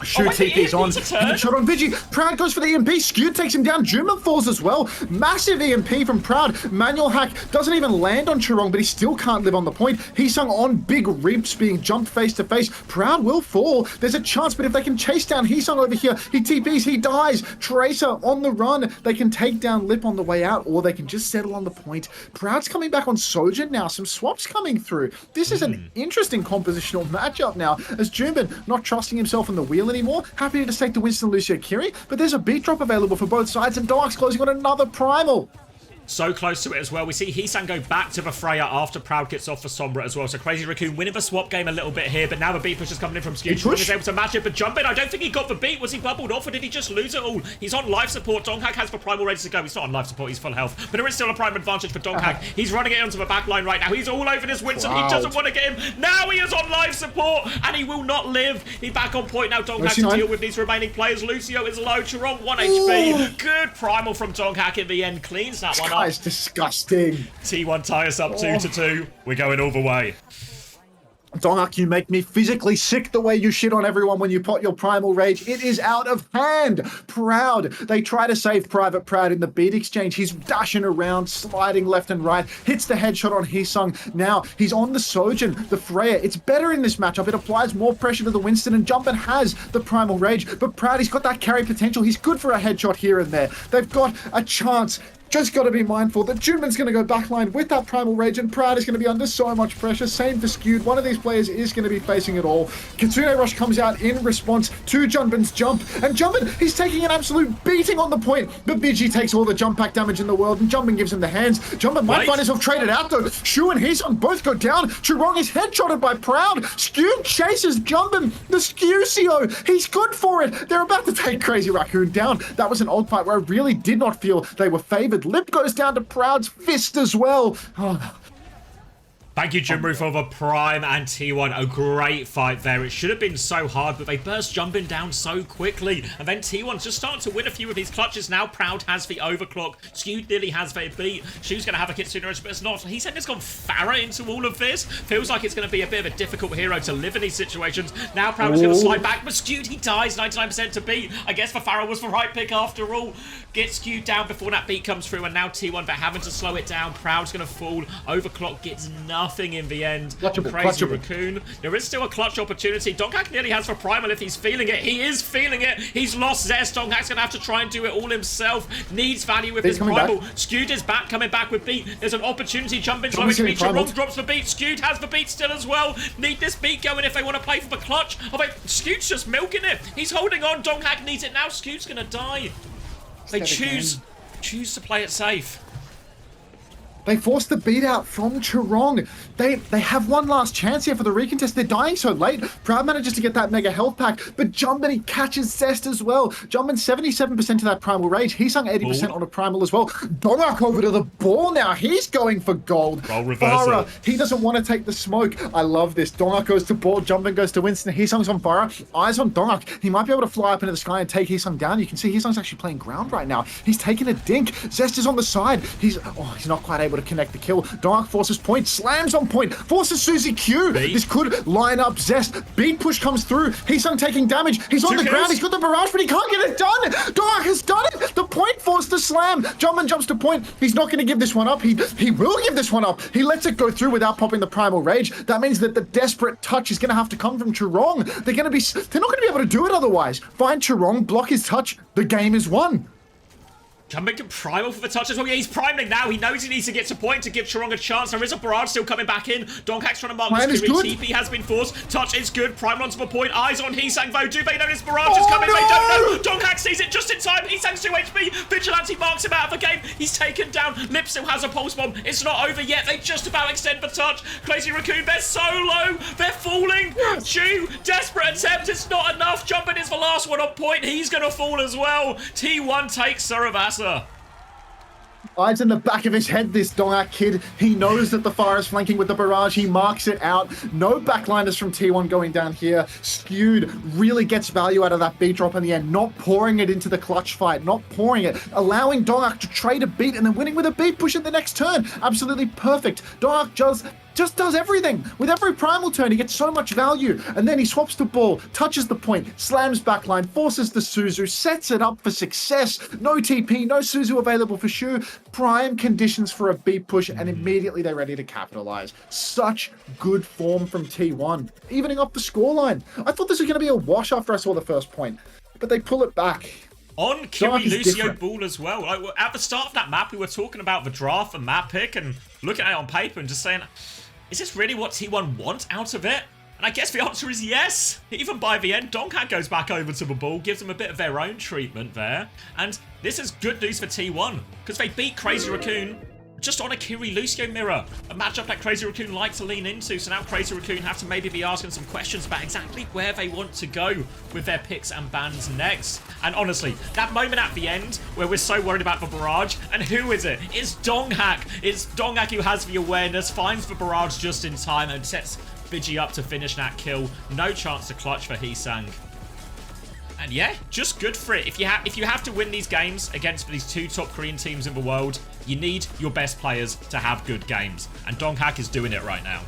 Shoot TP's on. Shot on Vigi. Proud goes for the EMP. Skewed takes him down. Juma falls as well. Massive EMP from Proud. Manual hack doesn't even land on Chirong, but he still can't live on the point. Heesang on big reaps being jumped face to face. Proud will fall. There's a chance, but if they can chase down Heesang over here, he TPs, he dies. Tracer on the run. They can take down Lip on the way out, or they can just settle on the point. Proud's coming back on Sojin now. Some swaps coming through. This is an interesting compositional matchup now, as Jumbin not trusting himself on the wheel anymore. Happy to just take the Winston Lucio Kiri, but there's a beat drop available for both sides, and Dark's closing on another Primal. So close to it as well. We see Heesang go back to the Freya after Proud gets off for Sombra as well. So Crazy Raccoon winning the swap game a little bit here, but now the beat push is coming in from Skew. He's able to match it, but jump in. I don't think he got the beat. Was he bubbled off, or did he just lose it all? He's on life support. Donghak has the Primal ready to go. He's not on life support. He's full health, but there is still a prime advantage for Donghak. He's running it onto the back line right now. He's all over this Winston. He doesn't want to get him. Now he is on life support, and he will not live. He's back on point now. Donghak to deal with these remaining players. Lucio is low. Chirong 1 HP. Good Primal from Donghak in the end. Cleans that one up. That is disgusting. T1 tie us up 2-2. We're going all the way. Donghak, you make me physically sick the way you shit on everyone when you pot your Primal Rage. It is out of hand. Proud. They try to save Private Proud in the beat exchange. He's dashing around, sliding left and right. Hits the headshot on Heesang. Now, he's on the Sojin, the Freya. It's better in this matchup. It applies more pressure to the Winston, and Jumpin has the Primal Rage. But Proud, he's got that carry potential. He's good for a headshot here and there. They've got a chance. Just got to be mindful that Junman's going to go backline with that Primal Rage, and Proud is going to be under so much pressure. Same for Skewed. One of these players is going to be facing it all. Kitsune Rush comes out in response to Junman's jump, and Junman, he's taking an absolute beating on the point, but Vigi takes all the jump pack damage in the world, and Junman gives him the hands. Junman might find himself traded out though. Shu and Heesang both go down. Chirong is headshotted by Proud. Skewed chases Junman. The Skewcio, he's good for it. They're about to take Crazy Raccoon down. That was an old fight where I really did not feel they were favored. Lip goes down to Proud's fist as well. Oh. Thank you, Jimru, for the Prime and T1. A great fight there. It should have been so hard, but they burst jumping down so quickly. And then T1's just starting to win a few of these clutches. Now Proud has the overclock. Skewed nearly has their beat. Shu's going to have a Kitsune Rush, but it's not. He said it's gone Farah into all of this. Feels like it's going to be a bit of a difficult hero to live in these situations. Now Proud is going to slide back, but Skewed, he dies. 99% to beat. I guess the Farah was the right pick after all. Gets Skewed down before that beat comes through, and now T1, they're having to slow it down. Proud's going to fall. Overclock gets nothing in the end. Crazy Raccoon. There is still a clutch opportunity. Donghak nearly has for Primal if he's feeling it. He is feeling it. He's lost Zest. Donghak's going to have to try and do it all himself. Needs value with his Primal. Skewed is back, coming back with beat. There's an opportunity. Jump in, slow into beat. Chirong drops the beat. Skewed has the beat still as well. Need this beat going if they want to play for the clutch. Oh, wait. Skewed's just milking it. He's holding on. Donghak needs it now. Skewed's going to die. They choose to play it safe. They force the beat out from Chirong. They have one last chance here for the recontest. They're dying so late. Proud manages to get that mega health pack, but Jumpin, he catches Zest as well. Jumpin 77% to that Primal Rage. Heesang 80% on a Primal as well. Donghak over to the ball now. He's going for gold. Roll reversal. Farah, he doesn't want to take the smoke. I love this. Donghak goes to ball. Jumpin goes to Winston. Heesang's on Farah. Eyes on Donghak. He might be able to fly up into the sky and take Heesang down. You can see Heesang's actually playing ground right now. He's taking a dink. Zest is on the side. He's not quite able to connect the kill. Donghak forces point, slams on point, forces Suzy Q. This could line up Zest. Beat push comes through. Heesang taking damage. He's on the ground. He's got the barrage, but he can't get it done. Donghak has done it. The point forced the slam. Jumpman jumps to point. He's not going to give this one up. He will give this one up. He lets it go through without popping the Primal Rage. That means that the desperate touch is going to have to come from Chirong. They're not going to be able to do it otherwise. Find Chirong, block his touch. The game is won. Jumping to Primal for the touch as well. Yeah, he's priming now. He knows he needs to get to point to give Chorong a chance. There is a barrage still coming back in. Donkhack's trying to mark Prime this is good. TP has been forced. Touch is good. Primal onto the point. Eyes on Heesang though. Do they know this barrage is coming? No! They don't know. Donkhack sees it just in time. Heesang's 2 HP. Vigilante marks him out of the game. He's taken down. Lip still has a pulse bomb. It's not over yet. They just about extend the touch. Crazy Raccoon, they're so low. They're falling. Chu, desperate attempt. It's not enough. Jumping is the last one on point. He's going to fall as well. T1 takes Saravasa. Eyes in the back of his head, this Dongak kid. He knows that the fire is flanking with the barrage. He marks it out. No backliners from T1 going down here. Skewed really gets value out of that beat drop in the end. Not pouring it into the clutch fight. Not pouring it. Allowing Dongak to trade a beat and then winning with a beat push at the next turn. Absolutely perfect. Dongak just does everything. With every primal turn, he gets so much value. And then he swaps the ball, touches the point, slams backline, forces the Suzu, sets it up for success. No TP, no Suzu available for Shu. Prime conditions for a beat push, and immediately they're ready to capitalize. Such good form from T1. Evening up the scoreline. I thought this was going to be a wash after I saw the first point, but they pull it back. On Kiri Lucio Ball as well. Like, at the start of that map, we were talking about the draft and map pick and looking at it on paper and just saying, is this really what T1 want out of it? And I guess the answer is yes. Even by the end, Donkhack goes back over to the ball, gives them a bit of their own treatment there. And this is good news for T1, because they beat Crazy Raccoon just on a Kiri Lucio mirror. A matchup that Crazy Raccoon like to lean into, so now Crazy Raccoon have to maybe be asking some questions about exactly where they want to go with their picks and bans next. And honestly, that moment at the end where we're so worried about the barrage, and who is it? It's Donghack. It's Donghack who has the awareness, finds the barrage just in time, and sets Vigi up to finish that kill. No chance to clutch for Heesang. And yeah, just good for it. If you have to win these games against these two top Korean teams in the world, you need your best players to have good games. And Donghack is doing it right now.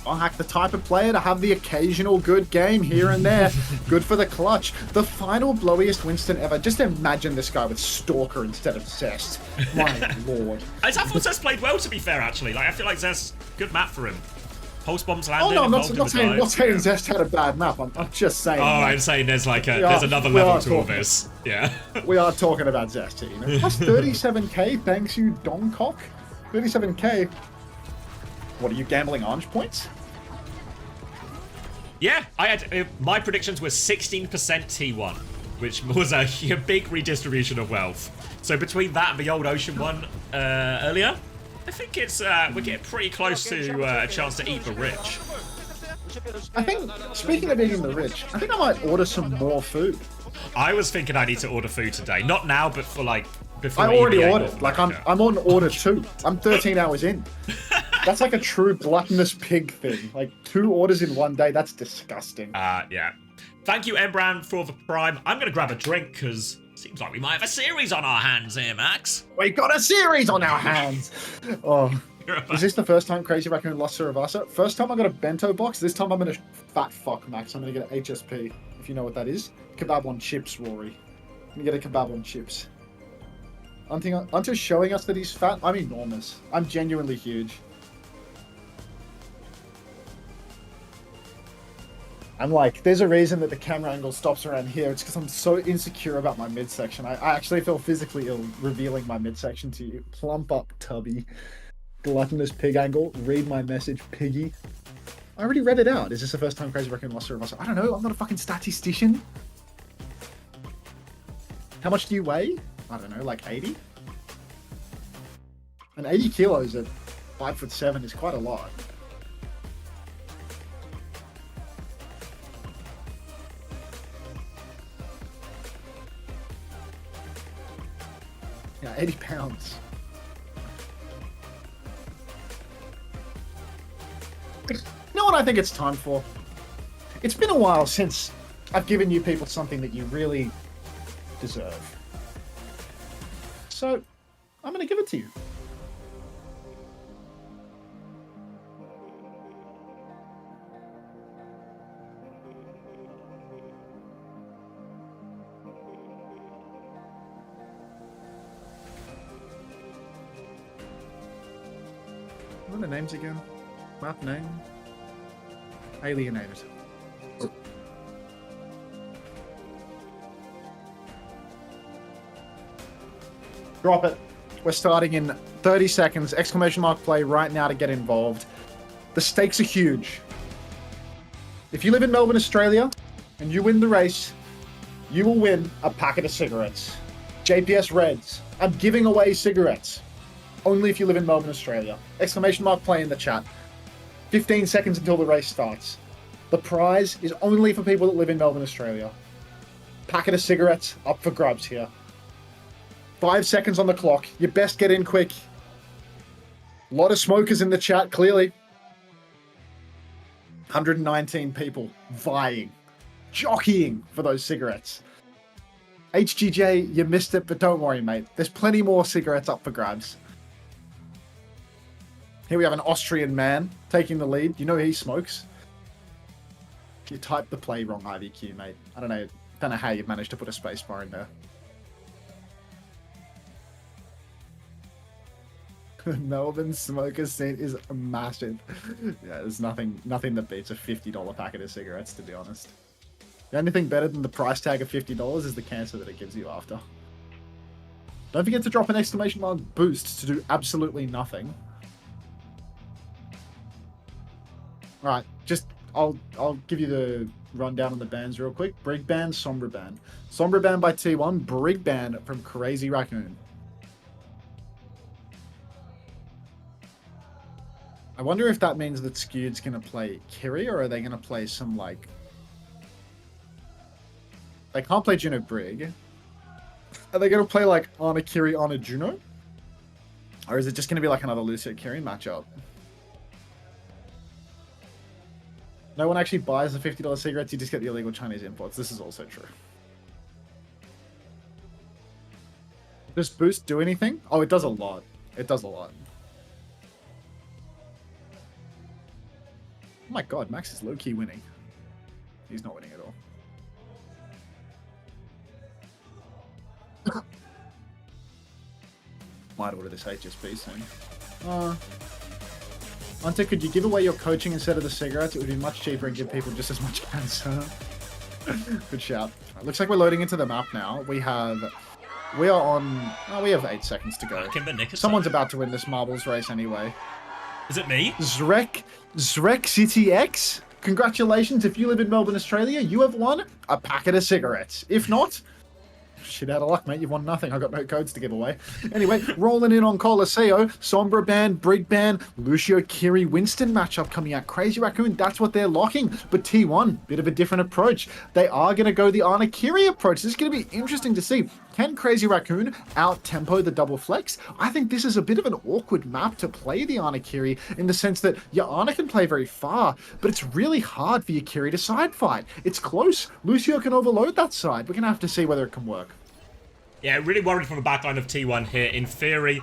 Donghack, the type of player to have the occasional good game here and there. Good for the clutch. The final blowiest Winston ever. Just imagine this guy with Stalker instead of Zest. My lord. I thought Zest played well, to be fair, actually. Like, I feel like Zest, good map for him. Pulse bombs landed. Oh no, I'm not saying Zest had a bad map. I'm just saying. Oh, I'm saying there's like there's another level to all this. Yeah. We are talking about Zest here, you know. Plus 37k, thanks you, Dongcock. 37k. What are you gambling orange points? Yeah, I had my predictions were 16% T1, which was a big redistribution of wealth. So between that and the old Ocean one earlier, I think it's we're getting pretty close to a chance to eat the rich. I think, speaking of eating the rich, I think I might order some more food. I was thinking I need to order food today. Not now, but for like before. I already EVA ordered. Like I'm on order 2. I'm 13 hours in. That's like a true gluttonous pig thing. Like 2 orders in one day. That's disgusting. Yeah. Thank you, Embran, for the prime. I'm gonna grab a drink because seems like we might have a series on our hands here, Max. We got a series on our hands. Oh. Is this the first time Crazy Raccoon lost Saravasa? First time I got a bento box. This time I'm gonna fat fuck Max. I'm gonna get an HSP, if you know what that is. Kebab on chips, Rory. I'm gonna get a kebab on chips. Unter's showing us that he's fat. I'm enormous. I'm genuinely huge. I'm like, there's a reason that the camera angle stops around here. It's because I'm so insecure about my midsection. I actually feel physically ill revealing my midsection to you. Plump up, tubby. Gluttonous pig angle. Read my message, piggy. I already read it out. Is this the first time Crazy Raccoon lost Saravasa? I don't know. I'm not a fucking statistician. How much do you weigh? I don't know, like 80? And 80 kilos at 5'7" is quite a lot. Yeah, 80 pounds. You know what I think it's time for? It's been a while since I've given you people something that you really deserve. So, I'm going to give it to you. What are the names again? Map name? Alienated. Drop it. We're starting in 30 seconds. Exclamation mark play right now to get involved. The stakes are huge. If you live in Melbourne, Australia, and you win the race, you will win a packet of cigarettes. JPS Reds. I'm giving away cigarettes. Only if you live in Melbourne, Australia. Exclamation mark play in the chat. 15 seconds until the race starts. The prize is only for people that live in Melbourne, Australia. Packet of cigarettes up for grabs here. 5 seconds on the clock. You best get in quick. A lot of smokers in the chat, clearly. 119 people vying, jockeying for those cigarettes. HGJ, you missed it, but don't worry, mate. There's plenty more cigarettes up for grabs. Here we have an Austrian man taking the lead. You know he smokes. You typed the play wrong, IVQ, mate. I don't know how you've managed to put a spacebar in there. Melbourne smoker scene is massive. Yeah, there's nothing that beats a $50 packet of cigarettes, to be honest. The only thing better than the price tag of $50 is the cancer that it gives you after. Don't forget to drop an exclamation mark boost to do absolutely nothing. Alright, I'll give you the rundown on the bands real quick. Brig Band, Sombra Band. Sombra Band by T1, Brig Band from Crazy Raccoon. I wonder if that means that Skewed's going to play Kiri, or are they going to play some, like... They can't play Juno Brig. Are they going to play, like, Ana Kiri, Ana Juno? Or is it just going to be, like, another Lucio Kiri matchup? No one actually buys the $50 cigarettes, you just get the illegal Chinese imports. This is also true. Does Boost do anything? Oh, it does a lot. It does a lot. Oh my god, Max is low-key winning. He's not winning at all. Might order this HSP soon. Unter, could you give away your coaching instead of the cigarettes? It would be much cheaper and give people just as much cancer. Good shout. Right, looks like we're loading into the map now. We are on... Oh, we have 8 seconds to go. Someone's about to win this marbles race anyway. Is it me? Zrek City X? Congratulations, if you live in Melbourne, Australia, you have won a packet of cigarettes. If not, shit out of luck, mate. You've won nothing. I've got no codes to give away. Anyway, rolling in on Colosseo, Sombra Band, Brig Band, Lucio Kiri, Winston matchup coming out. Crazy Raccoon, that's what they're locking. But T1, bit of a different approach. They are going to go the Ana Kiri approach. This is going to be interesting to see. Can Crazy Raccoon out-tempo the double flex? I think this is a bit of an awkward map to play the Ana Kiri in the sense that your Ana can play very far, but it's really hard for your Kiri to side fight. It's close. Lucio can overload that side. We're going to have to see whether it can work. Yeah, really worried from the backline of T1 here. In theory,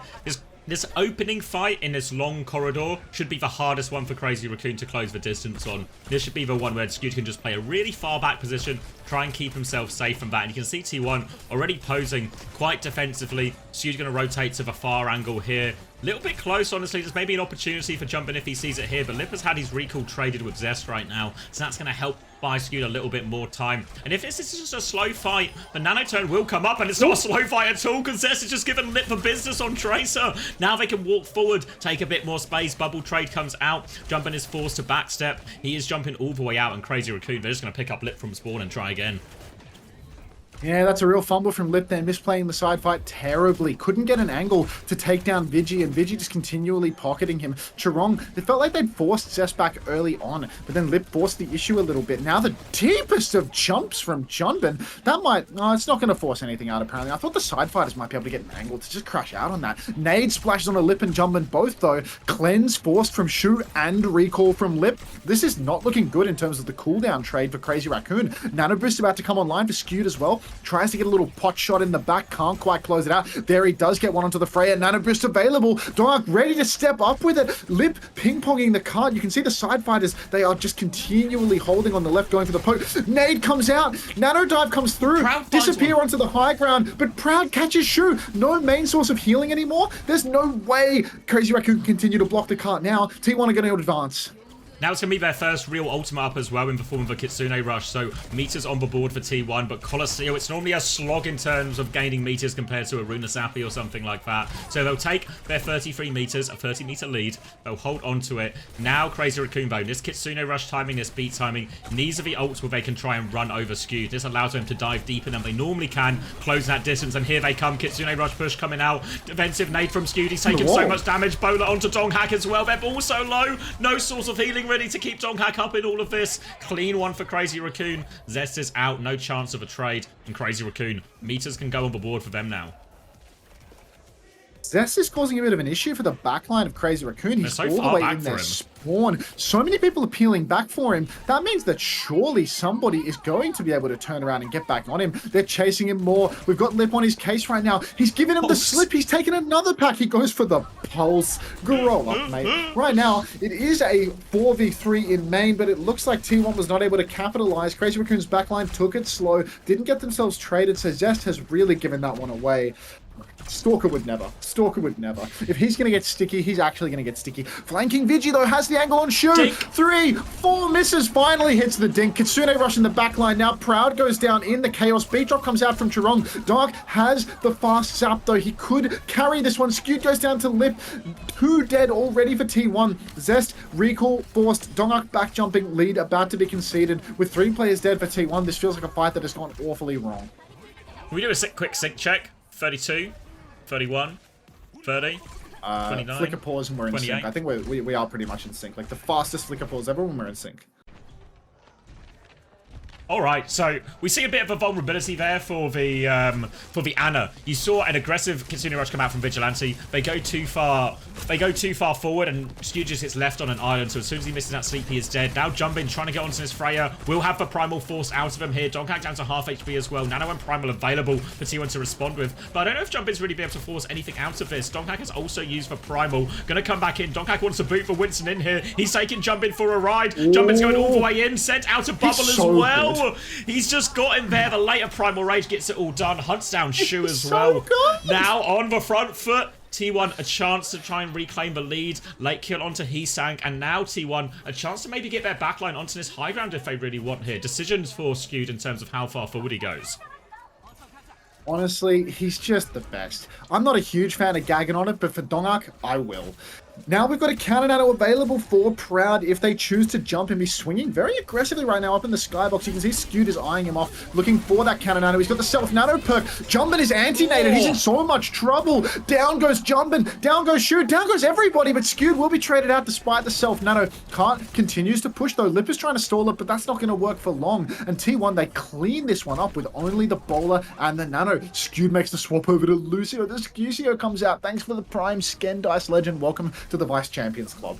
this opening fight in this long corridor should be the hardest one for Crazy Raccoon to close the distance on. This should be the one where Skewed can just play a really far back position, try and keep himself safe from that. And you can see T1 already posing quite defensively. Skewed's going to rotate to the far angle here. A little bit close, honestly. There's maybe an opportunity for jumping if he sees it here, but Lip has had his recall traded with Zest right now, so that's going to help buy Skewed a little bit more time. And if this is just a slow fight, the nano-turn will come up, and it's not a slow fight at all, because Zest has just given Lip the business on Tracer. Now they can walk forward, take a bit more space. Bubble trade comes out. Jumping is forced to backstep. He is jumping all the way out, and Crazy Raccoon, they're just going to pick up Lip from spawn and try again. Yeah, that's a real fumble from Lip there, misplaying the side fight terribly. Couldn't get an angle to take down Vigi, and Vigi just continually pocketing him. Chirong, it felt like they'd forced Zest back early on, but then Lip forced the issue a little bit. Now the deepest of jumps from Junbin. That might... No, it's not going to force anything out, apparently. I thought the side fighters might be able to get an angle to just crash out on that. Nade splashes on a Lip and Junbin both, though. Cleanse forced from Shu and recall from Lip. This is not looking good in terms of the cooldown trade for Crazy Raccoon. Nano Boost about to come online for Skewed as well. Tries to get a little pot shot in the back, can't quite close it out. There he does get one onto the Freya. Nano Boost available. Dark ready to step up with it. Lip ping-ponging the card. You can see the side fighters, they are just continually holding on the left, going for the poke. Nade comes out. Nano Dive comes through. Proud Disappear onto the high ground, but Proud catches Shu. No main source of healing anymore. There's no way Crazy Raccoon can continue to block the cart now. T1 are going to advance. Now it's going to be their first real ultimate up as well in the form of a Kitsune Rush. So meters on the board for T1, but Colosseo, it's normally a slog in terms of gaining meters compared to a Runasapi or something like that. So they'll take their 33 meters, a 30-meter lead. They'll hold on to it. Now Crazy Raccoon though, this Kitsune Rush timing, this beat timing, needs of the ults where they can try and run over Skewed. This allows them to dive deeper than they normally can, close that distance, and here they come. Kitsune Rush push coming out. Defensive nade from Skewed. He's taking so much damage. Bowler onto Donghack as well. They're all so low. No source of healing ready to keep Donghack up in all of this. Clean one for Crazy Raccoon. Zest is out. No chance of a trade. And Crazy Raccoon, meters can go on the board for them now. Zest is causing a bit of an issue for the backline of Crazy Raccoon. He's so all far the way back in for their him. spawn. So many people are peeling back for him. That means that surely somebody is going to be able to turn around and get back on him. They're chasing him more. We've got Lip on his case right now. He's giving him the slip. He's taking another pack. He goes for the pulse. Grow up, mate. Right now, it is a 4v3 in main, but it looks like T1 was not able to capitalize. Crazy Raccoon's backline took it slow, didn't get themselves traded, so Zest has really given that one away. Stalker would never. Stalker would never. If he's going to get sticky, he's actually going to get sticky. Flanking Vigi, though, has the angle on Shu. Dink. 3, 4 misses. Finally hits the dink. Kitsune Rush in the back line now. Proud goes down in the chaos. Beat drop comes out from Chirong. Dark has the fast zap, though. He could carry this one. Skewed goes down to Lip. 2 dead already for T1. Zest, recall, forced. Dongak back jumping. Lead about to be conceded. With 3 players dead for T1, this feels like a fight that has gone awfully wrong. Can we do a quick sync check? 32, 31, 30, 29, flicker pause and we're in 28. sync. I think we are pretty much in sync. Like the fastest flicker pause ever when we're in sync. Alright, so we see a bit of a vulnerability there for the Ana. You saw an aggressive Kitsune Rush come out from Vigilante. They go too far forward and Stu just gets left on an island, so as soon as he misses that sleep, he is dead. Now Jumbin trying to get onto this Freya. Will have the Primal force out of him here. Donghack down to half HP as well. Nano and Primal available for T1 to respond with. But I don't know if Jumbin's really be able to force anything out of this. Donghack has also used for Primal. Gonna come back in. Donghack wants to boot for Winston in here. He's taking Jumbin for a ride. Jumbin's going all the way in. Sent out a bubble as so well. good. He's just got him there. The later Primal Rage gets it all done. Hunts down Shu as so well. good. Now on the front foot. T1 a chance to try and reclaim the lead. Late kill onto Heesang. And now T1 a chance to maybe get their backline onto this high ground if they really want here. Decisions for Skewed in terms of how far forward he goes. Honestly, he's just the best. I'm not a huge fan of gagging on it, but for Dongak, I will. Now we've got a counter nano available for Proud if they choose to jump and be swinging very aggressively right now up in the skybox. You can see Skewed is eyeing him off, looking for that counter nano. He's got the self nano perk. Jumbin is anti-nated. He's in so much trouble. Down goes Jumbin. Down goes Shu. Down goes everybody, but Skewed will be traded out despite the self nano. Kant continues to push though. Lip is trying to stall it, but that's not going to work for long. And T1, they clean this one up with only the bowler and the nano. Skewed makes the swap over to Lucio. The Lucio comes out. Thanks for the prime Sken Dice legend. Welcome to the Vice Champions Club.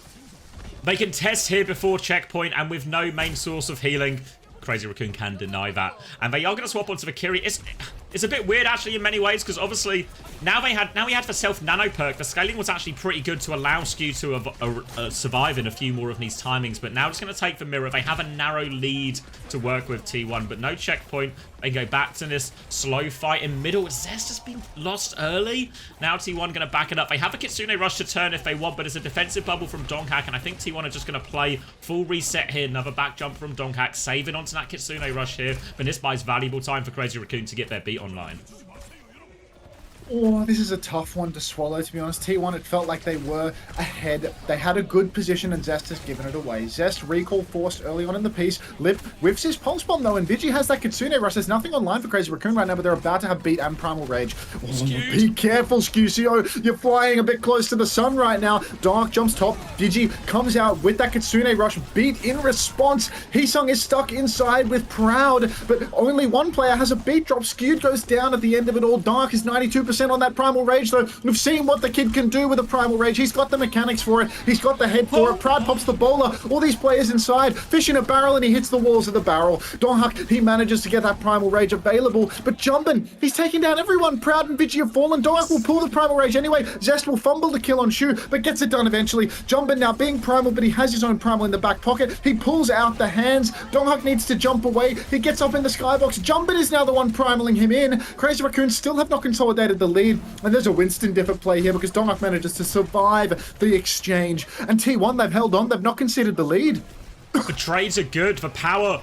They can test here before checkpoint, and with no main source of healing, Crazy Raccoon can deny that. And they are going to swap onto the Kiri. It's a bit weird actually in many ways, because obviously now he had the self nano perk. The scaling was actually pretty good to allow Skew to survive in a few more of these timings, but now it's going to take the mirror. They have a narrow lead to work with T1, but no checkpoint. They go back to this slow fight in middle. Zest has been lost early. Now T1 going to back it up. They have a Kitsune Rush to turn if they want, but it's a defensive bubble from Donghack, and I think T1 are just going to play full reset here. Another back jump from Donghack, saving onto that Kitsune Rush here, but this buys valuable time for Crazy Raccoon to get their beat online. Oh, this is a tough one to swallow, to be honest. T1, it felt like they were ahead. They had a good position, and Zest has given it away. Zest recall forced early on in the piece. Lip whiffs his pulse bomb, though, and Vigi has that Kitsune Rush. There's nothing online for Crazy Raccoon right now, but they're about to have beat and Primal Rage. Oh, be careful, Skewsio. You're flying a bit close to the sun right now. Dark jumps top. Vigi comes out with that Kitsune Rush. Beat in response. Heesung is stuck inside with Proud, but only one player has a beat drop. Skewed goes down at the end of it all. Dark is 92% on that Primal Rage, though. We've seen what the kid can do with a Primal Rage. He's got the mechanics for it. He's got the head for it. Proud pops the bowler. All these players inside. Fish in a barrel, and he hits the walls of the barrel. Donghack, he manages to get that Primal Rage available, but Jumbin, he's taking down everyone. Proud and Vigi have fallen. Donghack will pull the Primal Rage anyway. Zest will fumble the kill on Shu, but gets it done eventually. Jumbin now being Primal, but he has his own Primal in the back pocket. He pulls out the hands. Donghack needs to jump away. He gets up in the skybox. Jumbin is now the one Primaling him in. Crazy Raccoon still have not consolidated the the lead. And there's a Winston diff at play here because Donghak manages to survive the exchange. And T1, they've held on. They've not conceded the lead. The trades are good for power.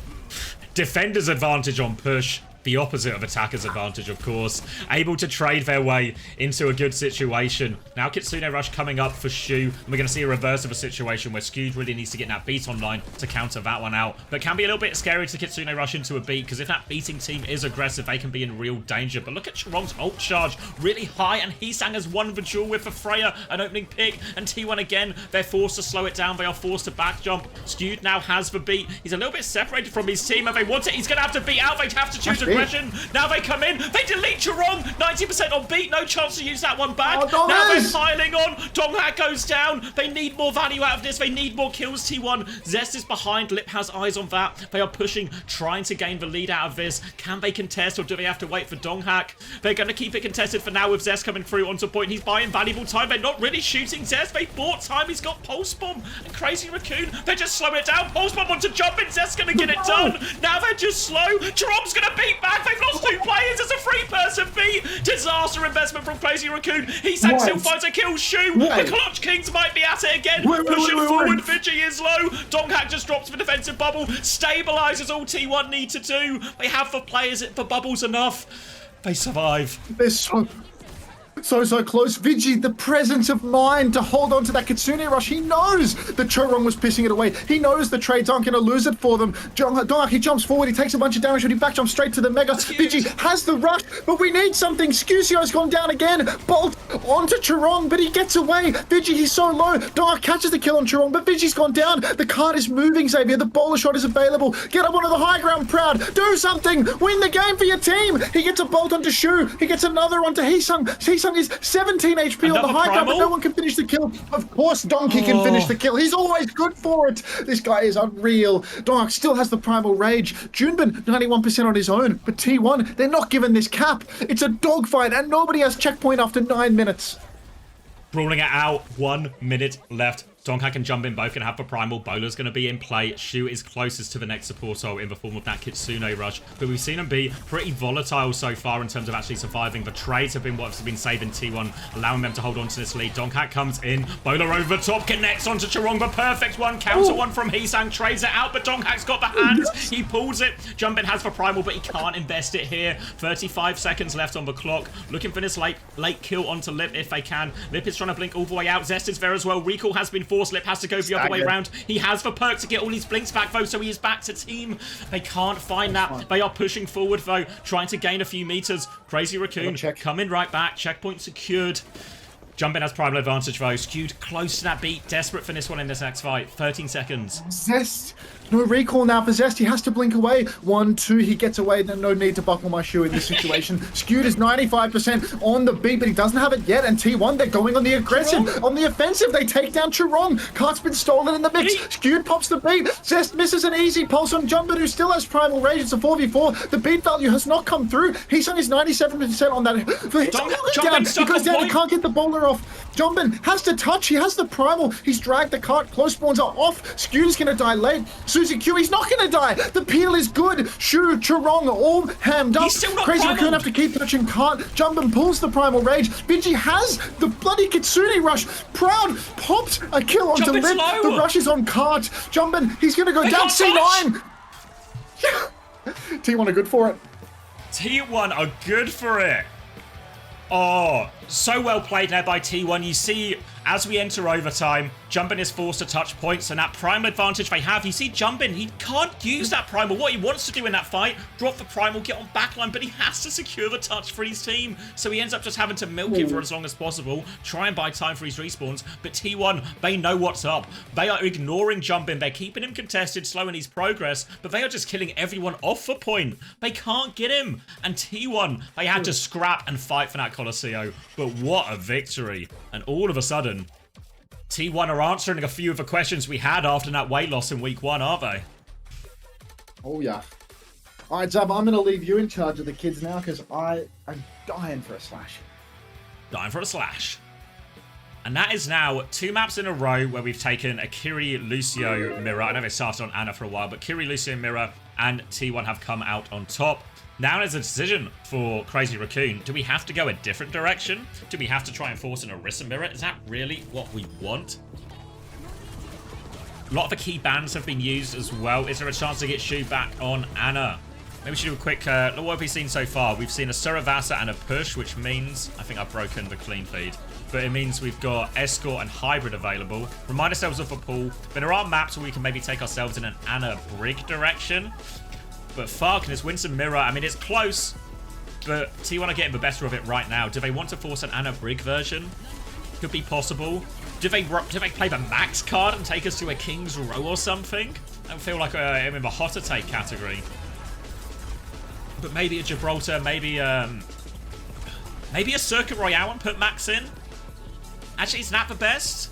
Defender's advantage on push. The opposite of attacker's advantage, of course. Able to trade their way into a good situation. Now Kitsune Rush coming up for Shu. And we're going to see a reverse of a situation where Skewed really needs to get that beat online to counter that one out. But can be a little bit scary to Kitsune Rush into a beat, because if that beating team is aggressive, they can be in real danger. But look at Charong's ult charge. Really high, and Heesang has won the duel with for Freya. An opening pick, and T1 again. They're forced to slow it down. They are forced to back jump. Skewed now has the beat. He's a little bit separated from his team, and they want it. He's going to have to beat out. They have to choose aggression. Now they come in. They delete Charong. 90% on beat. No chance to use that one back. Oh, now they're piling on. Donghak goes down. They need more value out of this. They need more kills, T1. Zest is behind. Lip has eyes on that. They are pushing, trying to gain the lead out of this. Can they contest, or do they have to wait for Donghak? They're going to keep it contested for now with Zest coming through onto point. He's buying valuable time. They're not really shooting Zest. They bought time. He's got Pulse Bomb. And Crazy Raccoon, they're just slowing it down. Pulse Bomb wants to jump in. Zest's going to get it done. Now they're just slow. Charong's going to beat back. They've lost 2 players. It's a free-person beat. Disaster investment from Crazy Raccoon. Heesang still finds a kill. Shu. The Clutch Kings might be at it again. Pushing forward. Vigi is low. Donghak just drops the defensive bubble. Stabilizes all T1 need to do. They have the players for bubbles enough. They survive. They're so close. Vigi, the presence of mind to hold on to that Kitsune Rush. He knows that Charong was pissing it away. He knows the trades aren't going to lose it for them. Donghak, he jumps forward. He takes a bunch of damage, but he back jumps straight to the Mega. Vigi has the rush, but we need something. Scusio's gone down again. Bolt onto Charong, but he gets away. Vigi, he's so low. Donghak catches the kill on Charong, but Vigi's gone down. The card is moving, Xavier. The bowler shot is available. Get up onto the high ground, Proud. Do something. Win the game for your team. He gets a bolt onto Shu. He gets another onto Heesang. Heesang is 17 HP on the high ground, but no one can finish the kill. Of course, Donkey can finish the kill. He's always good for it. This guy is unreal. Donghak still has the primal rage. Junbin, 91% on his own, but T1, they're not given this cap. It's a dogfight, and nobody has checkpoint after 9 minutes. Brawling it out. 1 minute left. Donghak and Jumbin both going to have the primal. Bowler's going to be in play. Shu is closest to the next support in the form of that Kitsune Rush. But we've seen him be pretty volatile so far in terms of actually surviving. The trades have been what's been saving T1, allowing them to hold on to this lead. Donghak comes in. Bowler over the top, connects onto Charong. The perfect one. Counter one from Heesang. Trades it out, but Donghak's got the hands. He pulls it. Jumbin has the primal, but he can't invest it here. 35 seconds left on the clock. Looking for this late kill onto Lip if they can. Lip is trying to blink all the way out. Zest is there as well. Recall has been forced. Lip has to go the other way around. He has the perk to get all his blinks back, though, so he is back to team. They can't find that. They are pushing forward, though, trying to gain a few meters. Crazy Raccoon coming right back. Checkpoint secured. Jumbin has primal advantage, though. Skewed close to that beat. Desperate for this one in this next fight. 13 seconds. Zest. No recall now for Zest. He has to blink away. 1, 2, he gets away. Then no need to buckle my shoe in this situation. Skewed is 95% on the beat, but he doesn't have it yet. And T1, they're going on the aggressive. On the offensive, they take down Charong. Cart's been stolen in the mix. Skewed pops the beat. Zest misses an easy pulse on Jumbin, who still has primal rage. It's a 4v4. The beat value has not come through. Heesang is 97% on that. He goes down. He can't get the bowler off. Jumbin has to touch. He has the primal. He's dragged the cart. Close spawns are off. Skewed is going to die late. Susie Q, he's not going to die. The peel is good. Shu, Charong, all hammed up. Crazy Raccoon have to keep touching cart. Jumbin pulls the primal rage. Vigi has the bloody Kitsune Rush. Proud pops a kill onto Lip. The rush is on cart. Jumbin, he's going to go down. C9. T1 are good for it. T1 are good for it. Oh, so well played there by T1. You see, as we enter overtime, Jumbin is forced to touch points, and that primal advantage they have. You see Jumbin, he can't use that primal. What he wants to do in that fight, drop the primal, get on backline, but he has to secure the touch for his team. So he ends up just having to milk it for as long as possible, try and buy time for his respawns. But T1, they know what's up. They are ignoring Jumbin. They're keeping him contested, slowing his progress, but they are just killing everyone off the point. They can't get him. And T1, they had to scrap and fight for that Colosseo. But what a victory. And all of a sudden, T1 are answering a few of the questions we had after that weight loss in week 1, aren't they? Oh, yeah. All right, Zab, I'm going to leave you in charge of the kids now because I am dying for a slash. Dying for a slash. And that is now 2 maps in a row where we've taken a Kiri, Lucio, Mirror. I know they started on Anna for a while, but Kiri, Lucio, Mirror, and T1 have come out on top. Now there's a decision for Crazy Raccoon. Do we have to go a different direction? Do we have to try and force an Orisa mirror? Is that really what we want? A lot of the key bans have been used as well. Is there a chance to get Shu back on Ana? Maybe we should do a quick look what have we seen so far. We've seen a Suravasa and a push, which means, I think I've broken the clean feed, but it means we've got Escort and Hybrid available. Remind ourselves of a pool. But there are maps where we can maybe take ourselves in an Ana Brig direction. But fuck, and it's Winston Mirror. I mean, it's close, but T1 are getting the better of it right now. Do they want to force an Ana Brig version? Could be possible. Do they play the max card and take us to a King's Row or something? I feel like I'm in the hotter take category. But maybe a Gibraltar, maybe a Circuit Royale and put Max in. Actually, isn't that the best?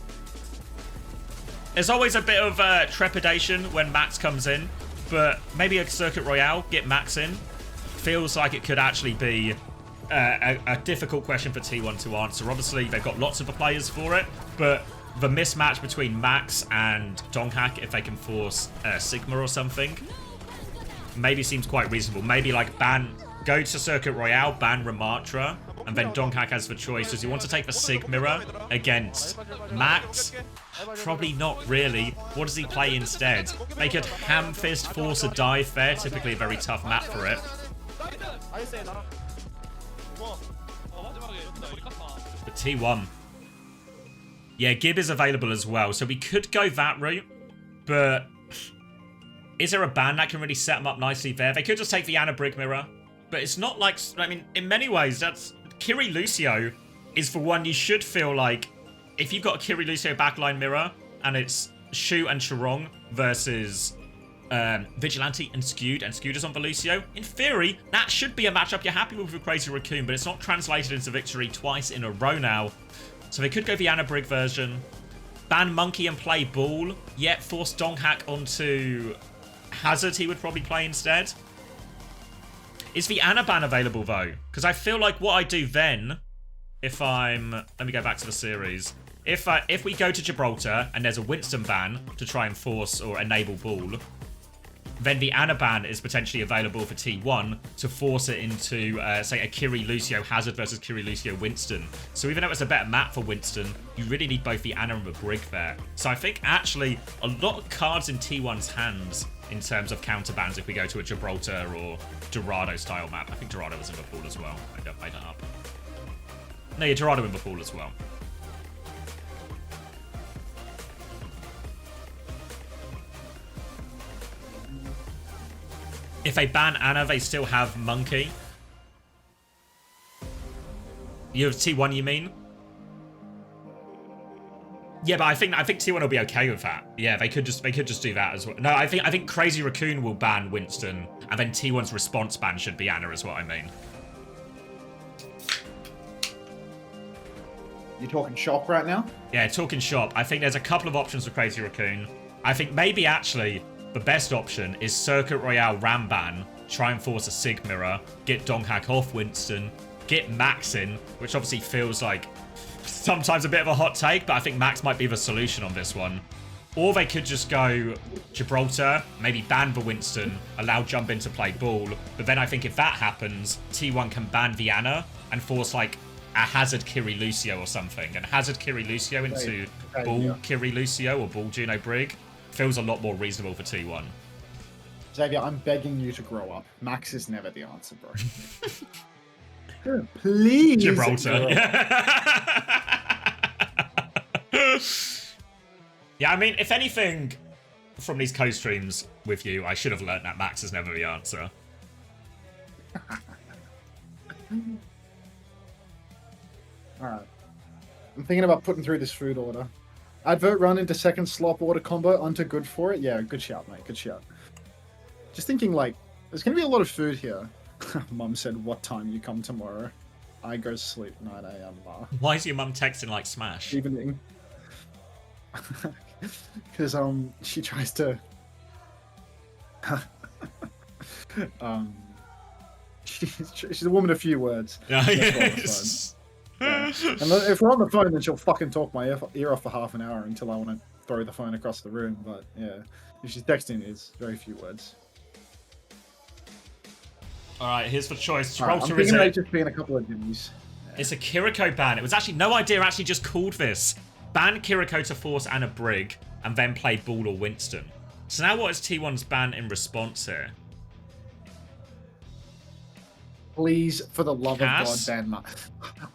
There's always a bit of trepidation when Max comes in, but maybe a Circuit Royale, get Max in. Feels like it could actually be a difficult question for T1 to answer. Obviously, they've got lots of the players for it, but the mismatch between Max and Donghak, if they can force Sigma or something, maybe seems quite reasonable. Maybe like go to Circuit Royale, ban Ramatra, and then Donghak has the choice. Does he want to take the Sigma against Max? Probably not really. What does he play instead? They could Ham Fist force a dive there, typically a very tough map for it. But T1. Yeah, Gib is available as well, so we could go that route, but is there a ban that can really set them up nicely there? They could just take the Ana Brig mirror, but it's not like, I mean, in many ways, that's Kiri Lucio is for one you should feel like if you've got a Kiri Lucio backline mirror and it's Shu and Charong versus Vigilante and Skewed is on the Lucio, in theory, that should be a matchup you're happy with Crazy Raccoon, but it's not translated into victory twice in a row now. So they could go the Ana Brig version, ban Monkey and play Ball, yet force Donghak onto Hazard he would probably play instead. Is the Ana ban available though? Because I feel like what I do then, if I'm... Let me go back to the series. If we go to Gibraltar and there's a Winston ban to try and force or enable Ball, then the Ana ban is potentially available for T1 to force it into, say, a Kiri Lucio Hazard versus Kiri Lucio Winston. So even though it's a better map for Winston, you really need both the Ana and the Brig there. So I think actually a lot of cards in T1's hands in terms of counter bans if we go to a Gibraltar or Dorado style map. I think Dorado was in the pool as well. I made that up. No, yeah, Dorado in the pool as well. If they ban Ana, they still have Monkey. You have T1, you mean? Yeah, but I think T1 will be okay with that. Yeah, they could just do that as well. No, I think Crazy Raccoon will ban Winston, and then T1's response ban should be Ana, is what I mean. You talking shop right now? Yeah, talking shop. I think there's a couple of options for Crazy Raccoon. I think maybe actually the best option is Circuit Royale Ramban, try and force a Sig Mirror, get Donghak off Winston, get Max in, which obviously feels like sometimes a bit of a hot take, but I think Max might be the solution on this one. Or they could just go Gibraltar, maybe ban the Winston, allow Jump in to play Ball, but then I think if that happens, T1 can ban Viana and force like a Hazard Kiri Lucio or something, and Hazard Kiri Lucio into Ball Kiri Lucio or Ball Juno Brig feels a lot more reasonable for T1. Xavier, I'm begging you to grow up. Max is never the answer, bro. Please. Gibraltar. Yeah, I mean, if anything, from these co-streams with you, I should have learned that Max is never the answer. Alright. I'm thinking about putting through this food order. Advert run into second slop order combo. Unter good for it? Yeah, good shout, mate. Good shout. Just thinking, like, there's going to be a lot of food here. Mum said, what time you come tomorrow? I go sleep 9 a.m. Why is your mum texting like Smash? Evening. Because, she tries to... she's a woman of few words. Yeah. And if we're on the phone, then she'll fucking talk my ear off for half an hour until I want to throw the phone across the room. But yeah, if she's texting, it's very few words. All right, here's the choice. Alright, I'm Gibraltar is thinking it? they've just been a couple of dimmies. It's a Kiriko ban. It was actually no idea actually just called this. Ban Kiriko to force Anna Brig and then play Ball or Winston. So now what is T1's ban in response here? Please, for the love Cass? of God, ban Monkey.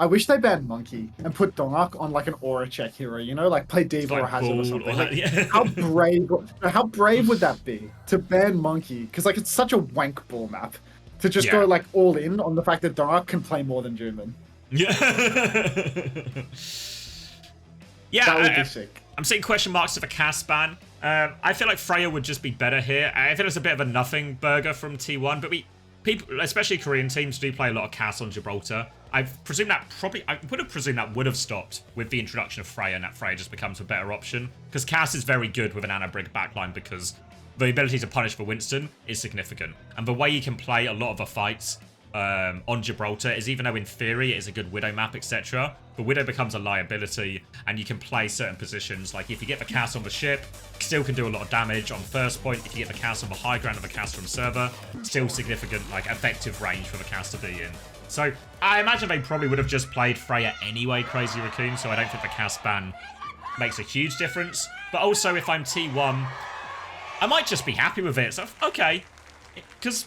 I wish they banned Monkey and put Donark on like an aura check hero, you know, like play Diva or Like Hazard or Ball something. or Like, yeah. how brave would that be to ban Monkey? Because like it's such a wank ball map to just Yeah. go like all in on the fact that Donark can play more than Juman. Yeah. Yeah, That would be sick. I'm seeing question marks to the Cass ban. I feel like Freya would just be better here. I feel it's a bit of a nothing burger from T1, but people, especially Korean teams, do play a lot of Cass on Gibraltar. I would have presumed that would have stopped with the introduction of Freya, and that Freya just becomes a better option. Because Cass is very good with an Anna Brig backline because the ability to punish for Winston is significant. And the way you can play a lot of the fights on Gibraltar is, even though in theory it is a good Widow map, etc., the Widow becomes a liability, and you can play certain positions. Like if you get the Cass on the ship, still can do a lot of damage on first point. If you get the Cass on the high ground of the Cass from server, still significant, like effective range for the Cass to be in. So I imagine they probably would have just played Freya anyway, Crazy Raccoon, so I don't think the Cass ban makes a huge difference. But also, if I'm T1, I might just be happy with it. So, okay, because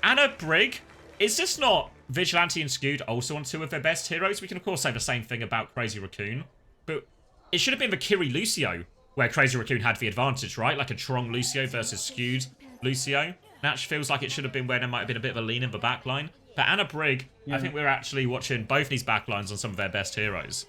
Anna Brig, is this not Vigilante and Skewed also on two of their best heroes? We can, of course, say the same thing about Crazy Raccoon, but it should have been the Kiri Lucio where Crazy Raccoon had the advantage, right? Like a Trong Lucio versus Skewed Lucio. That feels like it should have been where there might have been a bit of a lean in the backline. But Anna Brig, I think we're actually watching both these backlines on some of their best heroes.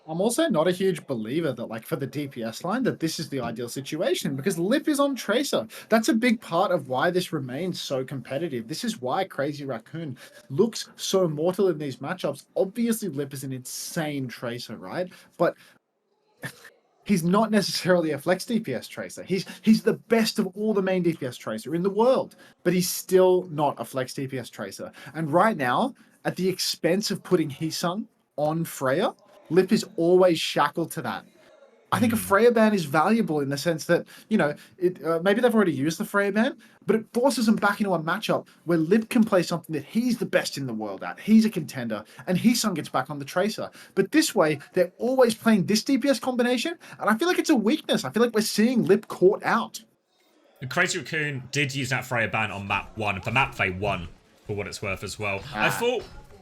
I'm also not a huge believer that, like, for the DPS line, that this is the ideal situation, because Lip is on Tracer. That's a big part of why this remains so competitive. This is why Crazy Raccoon looks so mortal in these matchups. Obviously, Lip is an insane Tracer, right? But he's not necessarily a flex DPS Tracer. He's the best of all the main DPS Tracer in the world, but he's still not a flex DPS Tracer. And right now, at the expense of putting Heesung on Freya, Lip is always shackled to that. I think a Freya ban is valuable in the sense that, you know, maybe they've already used the Freya ban, but it forces them back into a matchup where Lip can play something that he's the best in the world at. He's a contender, and Heesung gets back on the Tracer. But this way, they're always playing this DPS combination, and I feel like it's a weakness. I feel like we're seeing Lip caught out. Crazy Raccoon did use that Freya ban on map 1, the map they won, for what it's worth as well.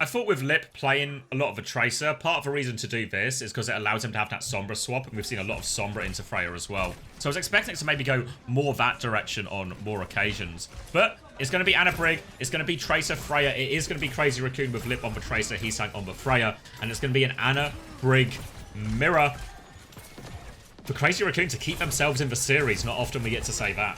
I thought with Lip playing a lot of a Tracer, part of the reason to do this is because it allows him to have that Sombra swap, and we've seen a lot of Sombra into Freya as well. So I was expecting it to maybe go more that direction on more occasions. But it's going to be Anna Brig, it's going to be Tracer Freya, it is going to be Crazy Raccoon with Lip on the Tracer, Heesung on the Freya, and it's going to be an Anna Brig mirror for Crazy Raccoon to keep themselves in the series. Not often we get to say that.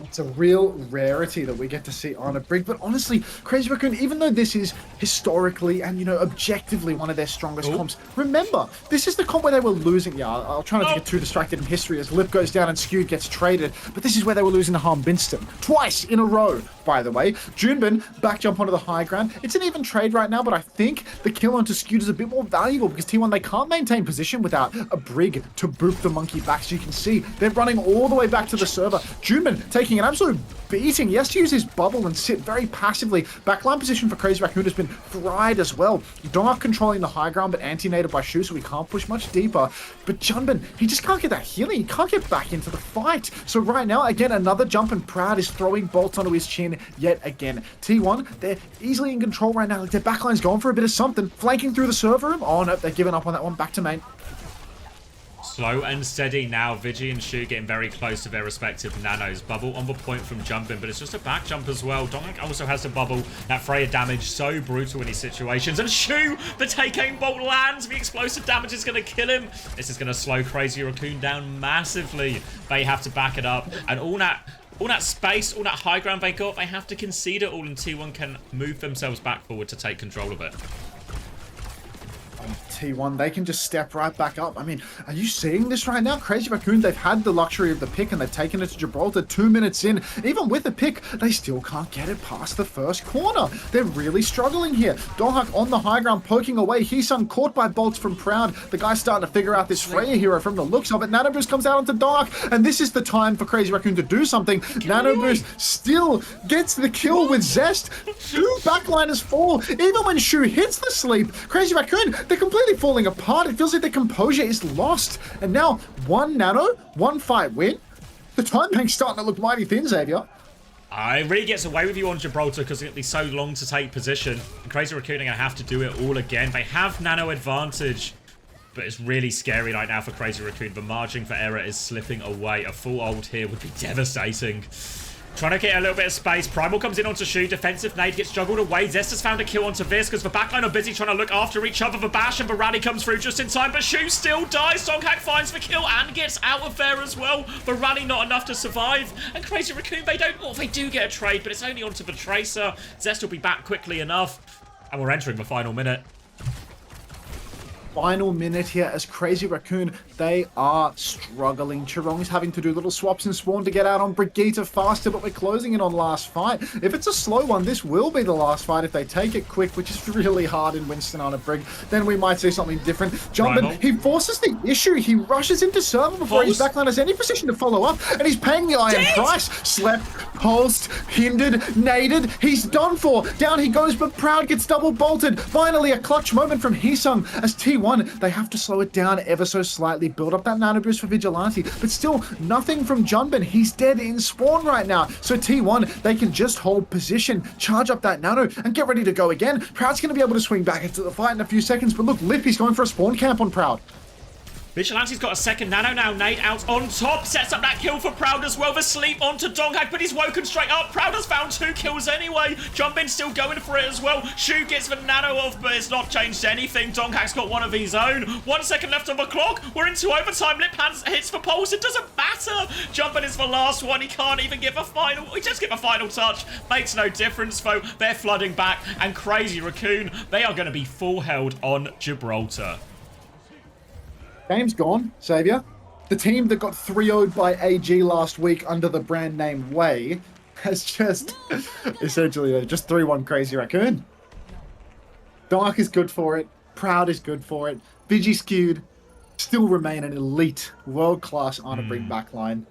It's a real rarity that we get to see on a Brig, but honestly, Crazy Raccoon, even though this is historically and, you know, objectively one of their strongest comps, remember, this is the comp where they were losing. Yeah, I'll try not to get too distracted in history as Lip goes down and Skewed gets traded, but this is where they were losing to Harm Binston. Twice in a row, by the way. Junbin, back jump onto the high ground. It's an even trade right now, but I think the kill onto Skewed is a bit more valuable because T1, they can't maintain position without a Brig to boop the monkey back. So you can see they're running all the way back to the server. Junbin taking an absolute beating. He has to use his bubble and sit very passively. Backline position for Crazy Raccoon has been fried as well. Donark controlling the high ground, but anti-nated by Shu, so he can't push much deeper. But Junbin, he just can't get that healing. He can't get back into the fight. So right now, again, another jump, and Proud is throwing bolts onto his chin yet again. T1, they're easily in control right now. Like, their backline's going for a bit of something. Flanking through the server room. Oh no, they're giving up on that one. Back to main. Slow and steady now. Vigi and Shu getting very close to their respective nanos. Bubble on the point from jumping, but it's just a back jump as well. Dominic also has to bubble. That Freya damage so brutal in these situations. And Shu, the take-aim bolt lands. The explosive damage is going to kill him. This is going to slow Crazy Raccoon down massively. They have to back it up. And all that space, all that high ground they got, they have to concede it all, and T1 can move themselves back forward to take control of it. I'm T1, they can just step right back up. I mean, are you seeing this right now? Crazy Raccoon, they've had the luxury of the pick and they've taken it to Gibraltar 2 minutes in. Even with the pick, they still can't get it past the first corner. They're really struggling here. Donghak on the high ground, poking away. Heesung caught by bolts from Proud. The guy's starting to figure out this Freya hero from the looks of it. Nanoboost comes out onto Donghak, and this is the time for Crazy Raccoon to do something. Nanoboost still gets the kill with Zest. 2 backliners fall. Even when Shu hits the sleep, Crazy Raccoon, they're completely falling apart. It feels like their composure is lost. And now, 1 nano, 1 fight win. The time bank's starting to look mighty thin, Xavier. It really gets away with you on Gibraltar because it'll be so long to take position. And Crazy Raccoon are going to have to do it all again. They have nano advantage, but it's really scary right now for Crazy Raccoon. The margin for error is slipping away. A full ult here would be devastating. Trying to get a little bit of space. Primal comes in onto Shu. Defensive nade gets juggled away. Zest has found a kill onto Vis because the backline are busy trying to look after each other. The bash and the rally comes through just in time, but Shu still dies. Donghak finds the kill and gets out of there as well. The rally not enough to survive. And Crazy Raccoon, they do get a trade, but it's only onto the Tracer. Zest will be back quickly enough. And we're entering the final minute. Final minute here as Crazy Raccoon, they are struggling. Chirong's having to do little swaps in Spawn to get out on Brigitte faster, but we're closing in on last fight. If it's a slow one, this will be the last fight. If they take it quick, which is really hard in Winston on a Brig, then we might see something different. Jumpin, he forces the issue. He rushes into server before his backline has any position to follow up, and he's paying the iron price. Slept, pulsed, hindered, naded. He's done for. Down he goes, but Proud gets double bolted. Finally, a clutch moment from Heesung as T1, they have to slow it down ever so slightly, build up that nano boost for Vigilante, but still nothing from Junbin. He's dead in Spawn right now. So T1, they can just hold position, charge up that nano, and get ready to go again. Proud's going to be able to swing back into the fight in a few seconds, but look, Lippy's going for a Spawn camp on Proud. Vigilante's got a second nano now. Nade out on top. Sets up that kill for Proud as well. The sleep onto Donghak, but he's woken straight up. Proud has found 2 kills anyway. Jumpin still going for it as well. Shu gets the nano off, but it's not changed anything. Donghak's got one of his own. 1 second left on the clock. We're into overtime. Lip hands hits for Pulse. It doesn't matter. Jumpin is the last one. He can't even give a final. He just give a final touch. Makes no difference, though. They're flooding back. And Crazy Raccoon, they are going to be full held on Gibraltar. Game's gone, Xavier. The team that got 3-0'd by AG last week under the brand name Way has just essentially just 3-1 Crazy Raccoon. Dark is good for it. Proud is good for it. Vigi skewed still remain an elite, world-class Honor Brig backline.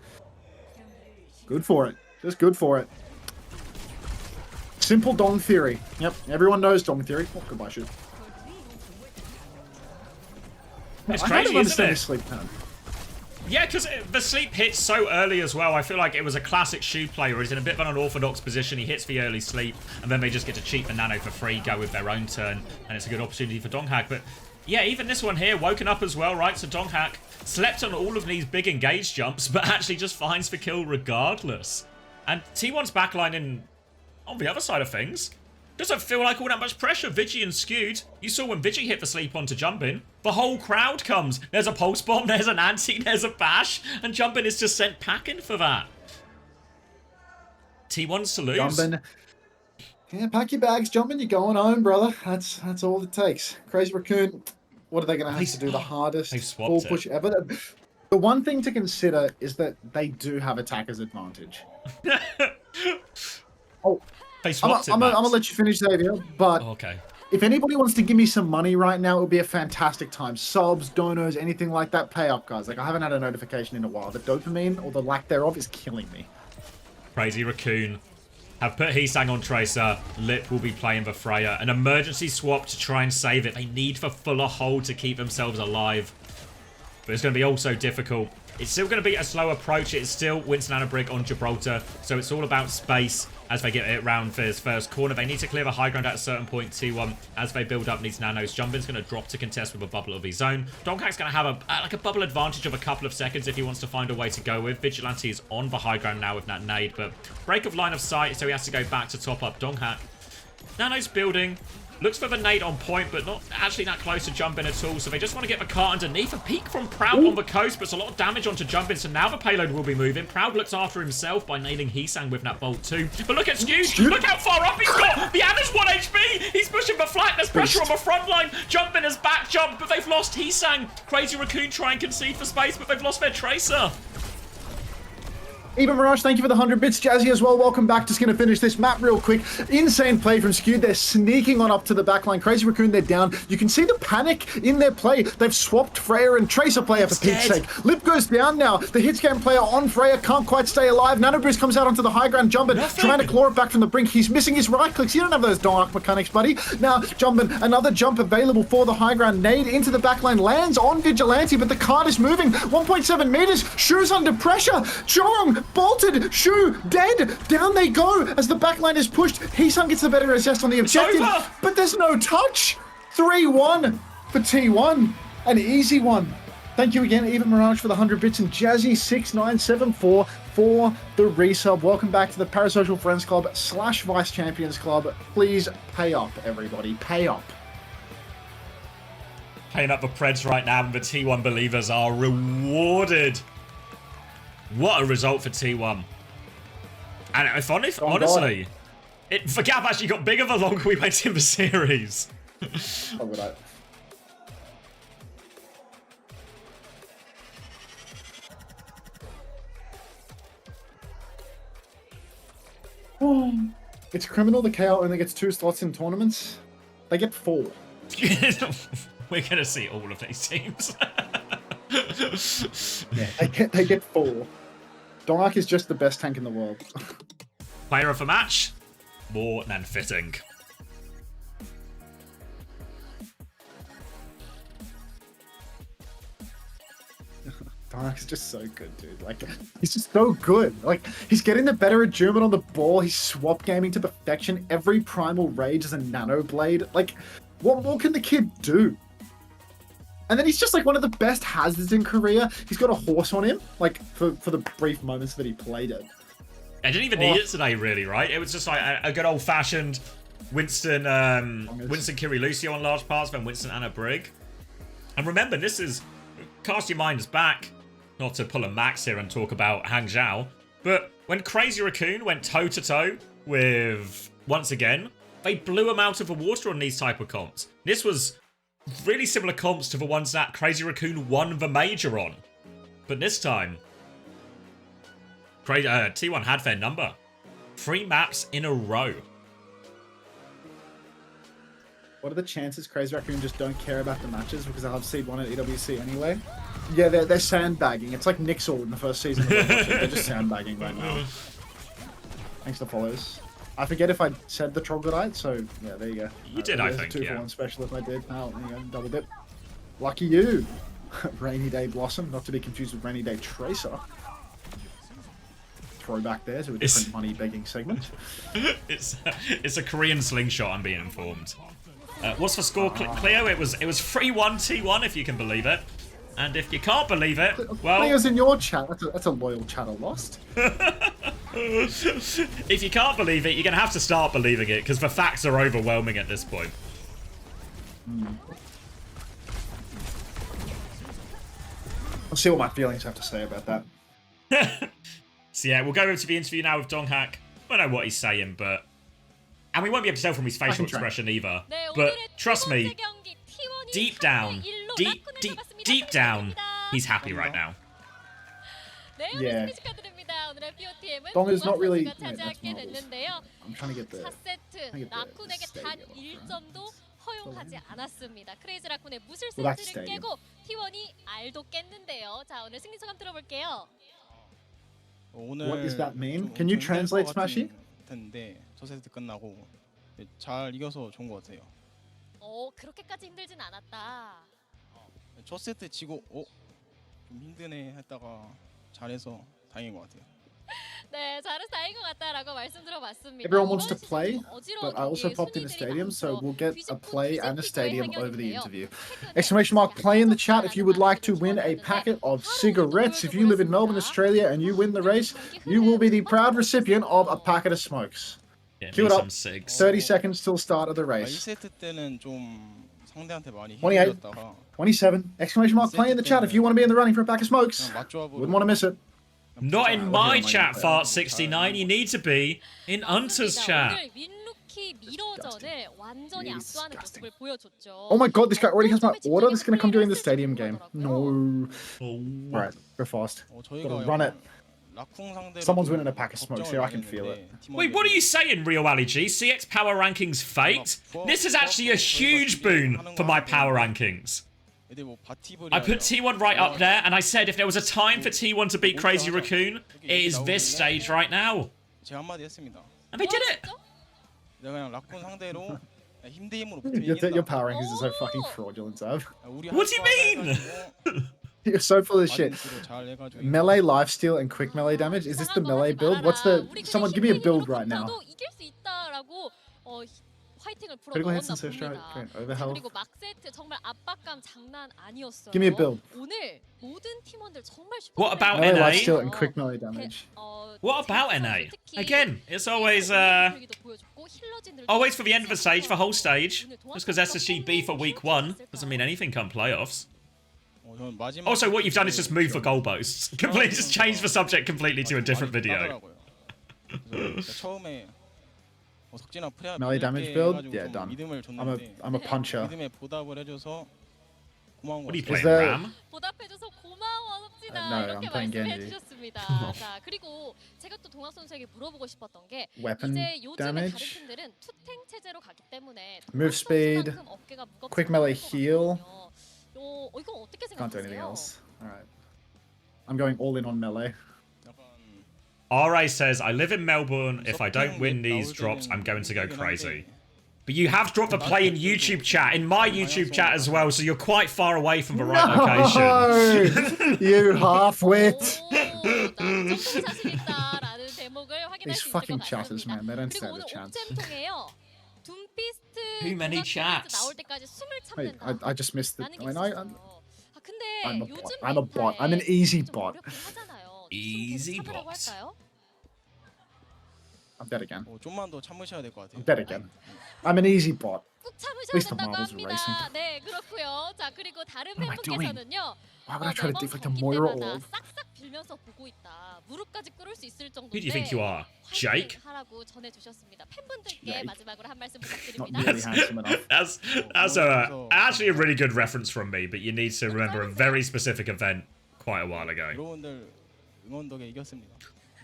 Good for it. Just good for it. Simple Dong theory. Yep, everyone knows Dong theory. Oh, goodbye, shoot. It's I crazy, don't understand isn't it? the sleep pattern. Yeah, because the sleep hits so early as well. I feel like it was a classic Shu play where he's in a bit of an unorthodox position. He hits the early sleep, and then they just get to cheat the nano for free, go with their own turn, and it's a good opportunity for Donghak. But yeah, even this one here, woken up as well, right? So Donghak slept on all of these big engage jumps, but actually just finds the kill regardless. And T1's backline on the other side of things doesn't feel like all that much pressure. Vigi and skewed. You saw when Vigi hit the sleep on to Jumpin, the whole crowd comes. There's a pulse bomb, there's an anti, there's a bash, and Jumpin is just sent packing for that. T1's to lose. Jumpin. Yeah, pack your bags, Jumpin. You're going home, brother. That's all it takes. Crazy Raccoon, what are they going to have to do? The hardest full push ever? The one thing to consider is that they do have attacker's advantage. Oh, they swapped I'm gonna let you finish, Xavier, but okay. If anybody wants to give me some money right now, it would be a fantastic time. Subs, donos, anything like that, pay up, guys. Like, I haven't had a notification in a while. The dopamine, or the lack thereof, is killing me. Crazy Raccoon have put Heesang on Tracer. Lip will be playing the Freya. An emergency swap to try and save it. They need for fuller hold to keep themselves alive. But it's going to be also difficult. It's still going to be a slow approach. It's still Winston and a Brig on Gibraltar. So it's all about space as they get it around for his first corner. They need to clear the high ground at a certain point to, as they build up these nanos. Jumpin's going to drop to contest with a bubble of his own. Donghak's going to have a bubble advantage of a couple of seconds if he wants to find a way to go with. Vigilante is on the high ground now with that nade, but break of line of sight, so he has to go back to top up Donghak. Nano's building. Looks for the nade on point, but not actually that close to jumping at all. So they just want to get the car underneath. A peek from Proud on the coast, but it's a lot of damage onto jumping. So now the payload will be moving. Proud looks after himself by nailing Heesang with that bolt too. But look at Skew. Look how far up he's got. The Ana's 1 HP. He's pushing the flank. There's pressure on the front line. Jumping has back jump, but they've lost Heesang. Crazy Raccoon try and concede for space, but they've lost their Tracer. Even Mirage, thank you for the 100 bits. Jazzy as well, welcome back. Just going to finish this map real quick. Insane play from Skew. They're sneaking on up to the backline. Crazy Raccoon, they're down. You can see the panic in their play. They've swapped Freya and Tracer player for Pete's sake. Lip goes down now. The hit scan player on Freya can't quite stay alive. Nanobreeze comes out onto the high ground. Jumpin trying to claw it back from the brink. He's missing his right clicks. You don't have those dark mechanics, buddy. Now, Jumpin, another jump available for the high ground. Nade into the backline. Lands on Vigilante, but the card is moving. 1.7 meters. Shoes under pressure. Chong bolted. Shu dead. Down they go as the backline is pushed. Heesang gets the better assist on the objective, but there's no touch. 3-1 for T1. An easy one. Thank you again, Even Mirage, for the 100 bits, and Jazzy6974 for the resub. Welcome back to the Parasocial Friends Club / Vice Champions Club. Please pay up, everybody. Pay up. Paying up the Preds right now, and the T1 believers are rewarded. What a result for T1. And if honestly, the gap actually got bigger the longer we went in the series. Oh, would I? It's criminal the KO only gets 2 slots in tournaments. They get 4. We're gonna see all of these teams. Yeah, they get 4. Dark is just the best tank in the world. Player of the match? More than fitting. Dark's just so good, dude. Like, he's just so good. Like, he's getting the better adjustment on the ball. He's swap gaming to perfection. Every primal rage is a nano blade. Like, what more can the kid do? And then he's just like one of the best hazards in Korea. He's got a horse on him, like, for the brief moments that he played it. I didn't even need it today, really, right? It was just like a good old-fashioned Winston Kiri Lucio on large parts, then Winston Anna Brig. And remember, this is... Cast your minds back, not to pull a Max here and talk about Hangzhou, but when Crazy Raccoon went toe-to-toe with, once again, they blew him out of the water on these type of comps. This was really similar comps to the ones that Crazy Raccoon won the major on. But this time, T1 had their number. 3 maps in a row. What are the chances Crazy Raccoon just don't care about the matches because they'll have seed 1 at EWC anyway? Yeah, they're sandbagging. It's like Nixel in the first season. They're just sandbagging right now. Thanks for the follows. I forget if I said the troglodyte, so yeah, there you go. You did, I think, 2-for-1 special if I did. Oh, there you go, double dip. Lucky you. Rainy Day Blossom, not to be confused with Rainy Day Tracer. Throwback there to a different money begging segment. It's a Korean slingshot, I'm being informed. What's the score, Cleo? It was 3-1 T1, if you can believe it. And if you can't believe it, well... Cleo's in your chat. That's a loyal chatter lost. If you can't believe it, you're going to have to start believing it, because the facts are overwhelming at this point. I'll see what my feelings have to say about that. So yeah, we'll go over to the interview now with Donghak. I don't know what he's saying, but... And we won't be able to tell from his facial expression either. But trust me, deep down, deep down, he's happy right now. Yeah. Dong is not really... Yeah, I'm trying to get the... 허용하지 않았습니다. 크레이지 라쿤의 무술 Well, 세트를 깨고 T1이 R도 깼는데요. 자, 오늘 승리 소감 들어볼게요. What does that mean? Can you translate, Smashy? 텐데 첫 세트 끝나고 잘 이겨서 좋은 것 같아요. 그렇게까지 힘들진 않았다. 첫 세트 지고 좀 힘드네 했다가 잘해서 다행인 것 같아요. 네, 잘해서 다행인 것 같다라고 말씀 들어봤습니다. Everyone wants to play, but I also popped in a stadium, so we'll get a play and a stadium over the interview. Exclamation mark play in the chat if you would like to win a packet of cigarettes. If you live in Melbourne, Australia, and you win the race, you will be the proud recipient of a packet of smokes. Get Cue me it some up. SIGs. 30 seconds till start of the 아, race. 1세트 때는 좀 상대한테 많이 28. 힘들었다가 27. Exclamation mark. Play in the chat if you want to be in the running for a pack of smokes. 그냥 맞조합으로 Wouldn't want to miss it. Not in Sorry, my what chat, am I Fart69. You need to be in Unter's 맞습니다. chat. 오늘 윈루키 미러전을 완전히 압도하는 Disgusting. 모습을 보여줬죠. Oh my god, this guy already has my 어떤 점에 order. This is going to come during the 집중해서 stadium 플레이를 game. 했을지 궁금하더라고요. No. Oh. Alright, go fast. 저희가 Gotta run it. 라쿵 상대로 Someone's 좀 winning a pack of smokes here. I can feel it. 걱정을 Wait, what are you saying, Real Ali G? CX power rankings faked? This is actually a huge boon for my power rankings. 애들 뭐 바티블이 I put T1 right up there, and I said if there was a time for T1 to beat Crazy Raccoon, it is this stage right now. 제가 한마디 했습니다. And they did it. 내가 그냥 라쿤 상대로 힘대 힘으로 Your, 붙으면 your 이긴다. power rankings are so fucking fraudulent, Zav. 우리 What do you mean? You're so full of shit. 잘 해가지고 Melee lifesteal and quick melee damage? Is this the melee build? What's the... Someone give me a build right now. 이길 수 있다라고 화이팅을 풀어 Critical hits 넣었나 and surge strike. 봅니다. Okay, 자, overhealth. 그리고 막 세트 정말 압박감 장난 아니었어요. Give me a build. 오늘 모든 팀원들 정말 What about Melee NA? lifesteal and quick melee damage. What about NA? Again, it's always always for the end of the stage, for whole stage. Just because SSG B for week 1 doesn't mean anything come playoffs. 저는 마지막 Also, what you've done is just move for goal boasts. Completely just change the subject completely to a different video. 그래서 처음에 석진아 프레아 Melee damage build? Yeah, 좀 done. 믿음을 I'm 줬는데 a puncher. 믿음에 보답을 해줘서 고마운 What are you 거 Is playing, there- Ram? 보답해줘서 고마워 석진아 No, 이렇게 I'm playing 말씀해 Genji. 주셨습니다. 자 그리고 제가 또 동학 선수에게 물어보고 싶었던 게 Weapon 이제 요즘에 다른 damage. 팀들은 투탱 체제로 가기 때문에 Move speed, 선수만큼 어깨가 무겁지 quick melee 않을 것 heal. 같거든요. 이거 어떻게 Can't do anything 생각하세요? else. Alright. I'm going all in on melee. 약간 RA says, I live in Melbourne. If I don't win these drops, I'm going to go crazy. But you have dropped a play in YouTube chat, in my YouTube chat as well, so you're quite far away from the right location. No! You half-wit! 오, 나 점프 자신 있다라는 대목을 확인할 These 수 있을 것 fucking chatters, 같습니다. man. They don't 그리고 stand 오늘 a chance. 옥잼 통해요. 둠피스트 Too many chats. 나올 때까지 숨을 Wait, 참는다. I just missed it. 라는 게 I mean, I, 있었어요. 아, 근데 I'm a 요즘 bot. I'm a bot. I'm an 멘탈에 easy 좀 bot. 어렵긴 하잖아요. Easy 좀 계속 참으라고 bot. 할까요? I'm dead again. 좀만 더 참으셔야 될 것 같아요. I'm dead again. I'm an easy bot. 꾹 참으셔야 least the 된다고 marbles are 합니다. racing. 네, 그렇고요. 자, 그리고 다른 What am I doing? 팬분께서는요. Why would I try to 매번 deflect a 경기 Moira 때마다 orb? 싹싹 빌면서 보고 있다. 무릎까지 꿇을 수 있을 정도인데. Who do you think you are? Jake? 화이팅 하라고 전해주셨습니다. 팬분들께 Jake. 마지막으로 한 말씀 Not 부탁드립니다. nearly handsome enough. That's actually a really good reference from me, but you need to remember a very specific event quite a while ago. 여러분들 응원 덕에 이겼습니다.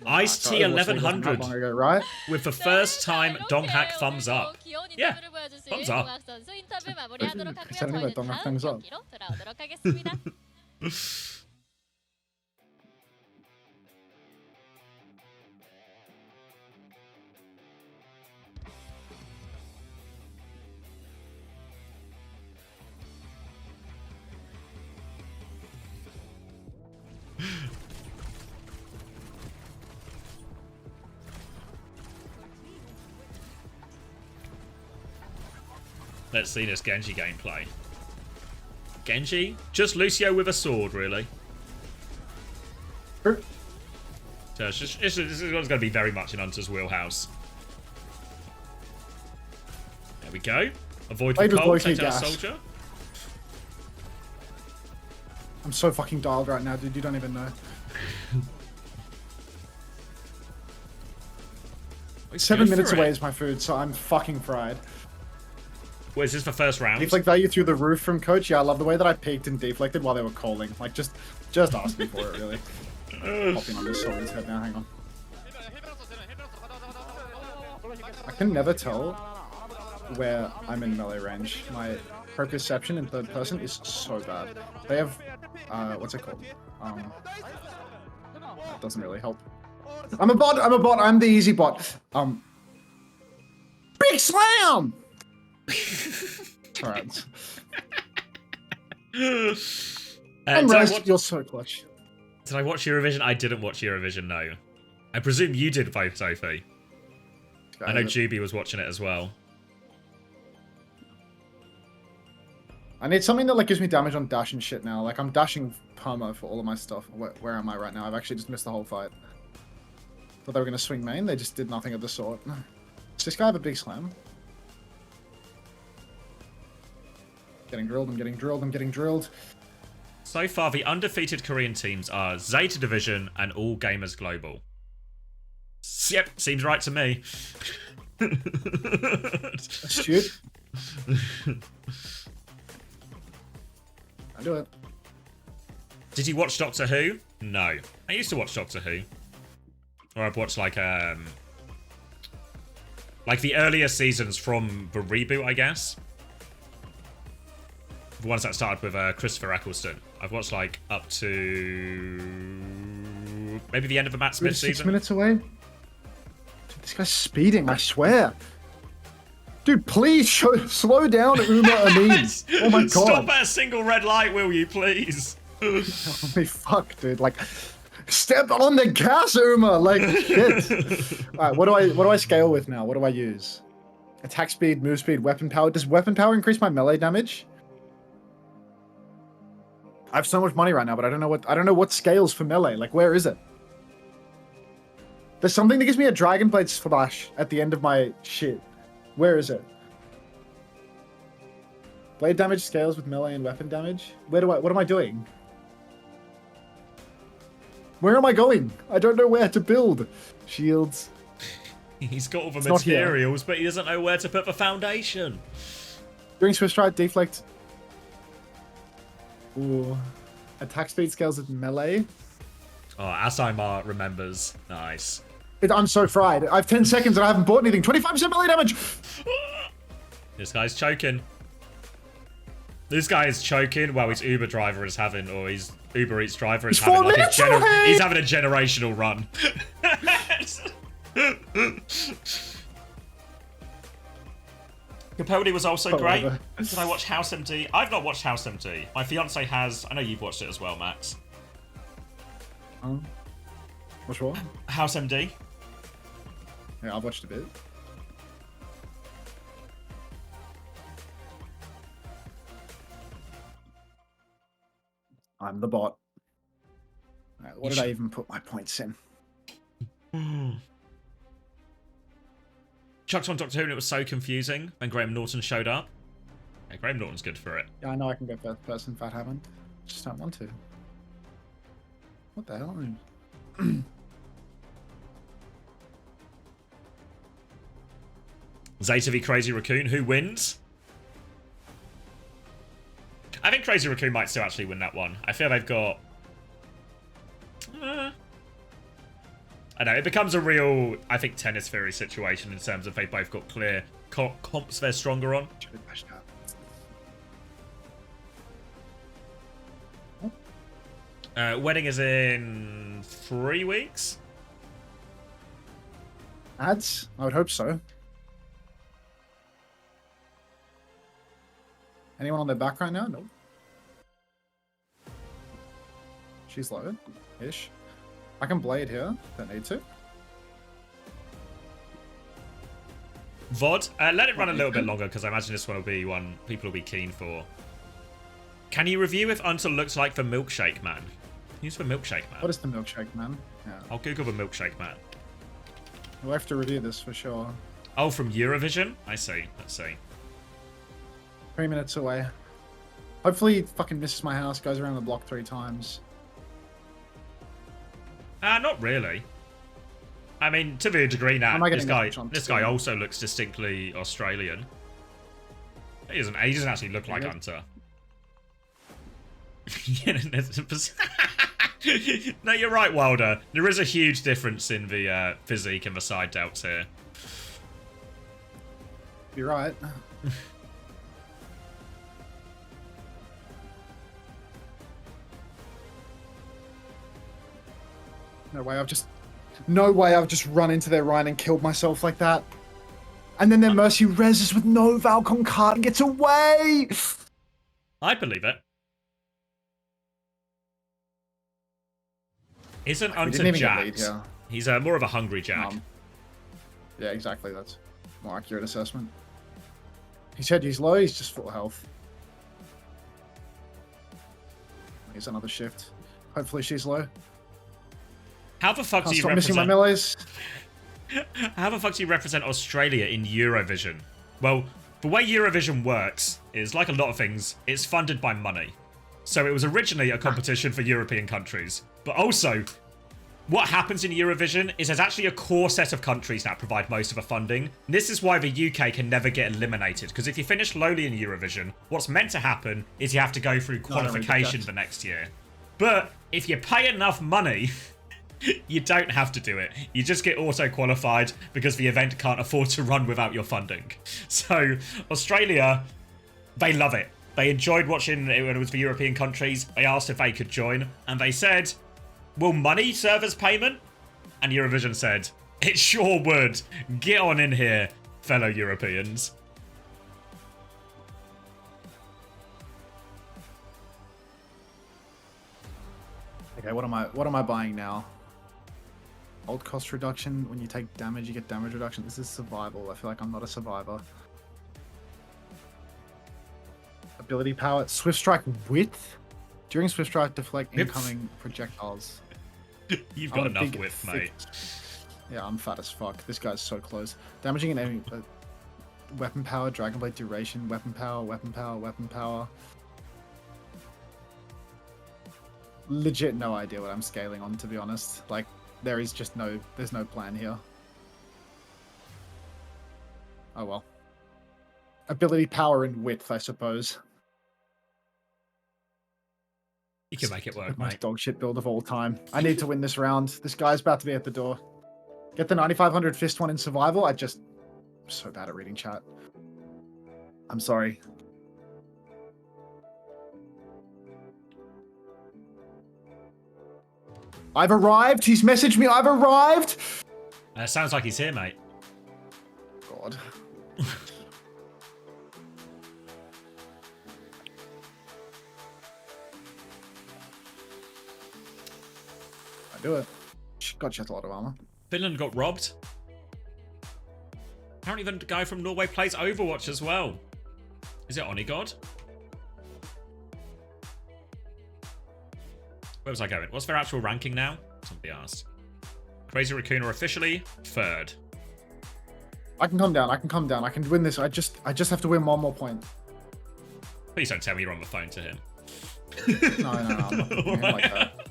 Ice T Sorry, it wasn't that 1100 long ago, right? with the first time 네, Donghack 이렇게 thumbs 오늘도 up. 귀여운 Yeah, 인터뷰를 보여주신 thumbs up. 동학 선수 인터뷰 마무리하도록 하고요. Telling me 저희는 Donghack 다음 thumbs up. 경기로 돌아오도록 하겠습니다. Let's see this Genji gameplay. Genji? Just Lucio with a sword, really. Er, So this is going to be very much in Hunter's wheelhouse. There we go. Avoid the Played with cold, Loki take down a gas. soldier. I'm so fucking dialed right now, dude. You don't even know. 7 Go minutes for away it. is my food, so I'm fucking fried. What is this for first round? Deflect value through the roof from Coach. Yeah, I love the way that I peeked and deflected while they were calling. Like, just ask me for it, really. Popping on this soldier's head now. Hang on. I can never tell where I'm in melee range. My perception in third person is so bad. They have, what's it called? That doesn't really help. I'm a bot. I'm the easy bot. Big slam. Alright. Did You're so clutch. I watch Eurovision? I didn't watch Eurovision, no. I presume you did both, Sophie. I know Juby was watching it as well. I need something that like gives me damage on dash and shit now. Like I'm dashing perma for all of my stuff. Where am I right now? I've actually just missed the whole fight. Thought they were gonna swing main. They just did nothing of the sort. Does this guy have a big slam? Getting drilled, I'm getting drilled, I'm getting drilled. So far, the undefeated Korean teams are Zeta Division and All Gamers Global. Yep, seems right to me. Shoot. I do it. Did you watch Doctor Who? No. I used to watch Doctor Who. Or I've watched like the earlier seasons from the reboot, I guess. The ones that started with Christopher Eccleston. I've watched like up to maybe the end of the Matt Smith 6 season. minutes away. Dude, this guy's speeding, I swear. Dude, please slow down, Uma Amin. Oh my god. Stop at a single red light, will you, please? Holy fuck, dude. Like, step on the gas, Uma. Like, shit. All right, what do I scale with now? What do I use? Attack speed, move speed, weapon power. Does weapon power increase my melee damage? I have so much money right now, but I don't know what scales for melee. Like, where is it? There's something that gives me a Dragon Blade splash at the end of my shit. Where is it? Blade damage scales with melee and weapon damage. What am I doing? Where am I going? I don't know where to build. Shields. He's got all the It's not here. materials, but he doesn't know where to put the foundation. During Swift Strike, deflect. Ooh. Attack speed scales with melee. Oh, Asaimar remembers. Nice. I'm so fried. I have 10 seconds and I haven't bought anything. 25% melee damage! This guy's choking. This guy is choking while his Uber driver is having, or his Uber Eats driver is It's having 4 like minutes away! he's having a generational run. Capaldi was also great. Whatever. Did I watch House MD? I've not watched House MD. My fiance has. I know you've watched it as well, Max. What's wrong? House MD. Yeah, I've watched a bit. I'm the bot. Alright, what did I even put my points in? Chucked on Doctor Who and it was so confusing when Graham Norton showed up. Yeah, Graham Norton's good for it. Yeah, I know I can go first person if that happened. Just don't want to. What the hell? Zeta v Crazy Raccoon. Who wins? I think Crazy Raccoon might still actually win that one. I feel they've got... I know, it becomes a real, I think, Tennis Fury situation in terms of they both got clear comps they're stronger on. Wedding is in 3 weeks? Ads? I would hope so. Anyone on their back right now? Nope. She's low. Ish. I can blade here. Don't need to. VOD? Let it run a little bit longer because I imagine this one will be one people will be keen for. Can you review if Unter looks like the Milkshake Man? Who's the Milkshake Man? What is the milkshake, man? Yeah. I'll Google the Milkshake Man. We'll have to review this for sure. Oh, from Eurovision? I see. Let's see. 3 minutes away. Hopefully he fucking misses my house, goes around the block 3 times. Not really. I mean, to a degree now, Am I this getting guy message on this screen? guy also looks distinctly Australian. He doesn't actually look like Really? Unter. No, you're right, Wilder. There is a huge difference in the physique and the side delts here. You're right. No way I've just run into their Ryan and killed myself like that. And then their Mercy reses with no Valcon card and gets away! I believe it. Isn't We Unter didn't even get lead jacked? here. He's more of a hungry jack. Yeah, exactly. That's a more accurate assessment. He said he's low, he's just full health. Here's another shift. Hopefully she's low. How the fuck Can't do you stop missing my represent? melees. How the fuck do you represent Australia in Eurovision? Well, the way Eurovision works is, like a lot of things, it's funded by money. So it was originally a competition for European countries. But also, what happens in Eurovision is there's actually a core set of countries that provide most of the funding. This is why the UK can never get eliminated, because if you finish lowly in Eurovision, what's meant to happen is you have to go through qualification the next year. But if you pay enough money, you don't have to do it. You just get auto-qualified because the event can't afford to run without your funding. So Australia, they love it. They enjoyed watching it when it was for European countries. They asked if they could join, and they said, will money serve as payment? And Eurovision said, it sure would. Get on in here, fellow Europeans. Okay, what am I buying now? Old cost reduction. When you take damage, you get damage reduction. This is survival. I feel like I'm not a survivor. Ability power. Swift strike width. During swift strike, deflect incoming projectiles. You've got enough width, mate. Yeah, I'm fat as fuck. This guy's so close. Damaging an enemy. Weapon power, Dragon Blade duration, weapon power, weapon power, weapon power. Legit no idea what I'm scaling on, to be honest. Like, there's no plan here. Oh well. Ability power and width, I suppose. You can make it work, Most mate. dog shit build of all time. I need to win this round. This guy's about to be at the door. Get the 9500 fist one in survival. I'm so bad at reading chat. I'm sorry. I've arrived. He's messaged me. I've arrived. Sounds like he's here, mate. God. I do it. God, she has a lot of armor. Finland got robbed. Apparently the guy from Norway plays Overwatch as well. Is it Onigod? Where was I going? What's their actual ranking now? Somebody asked. Crazy Raccoon are officially 3rd. I can come down. I can come down. I can win this. I just have to win one more point. Please don't tell me you're on the phone to him. No, I'm not thinking him like that.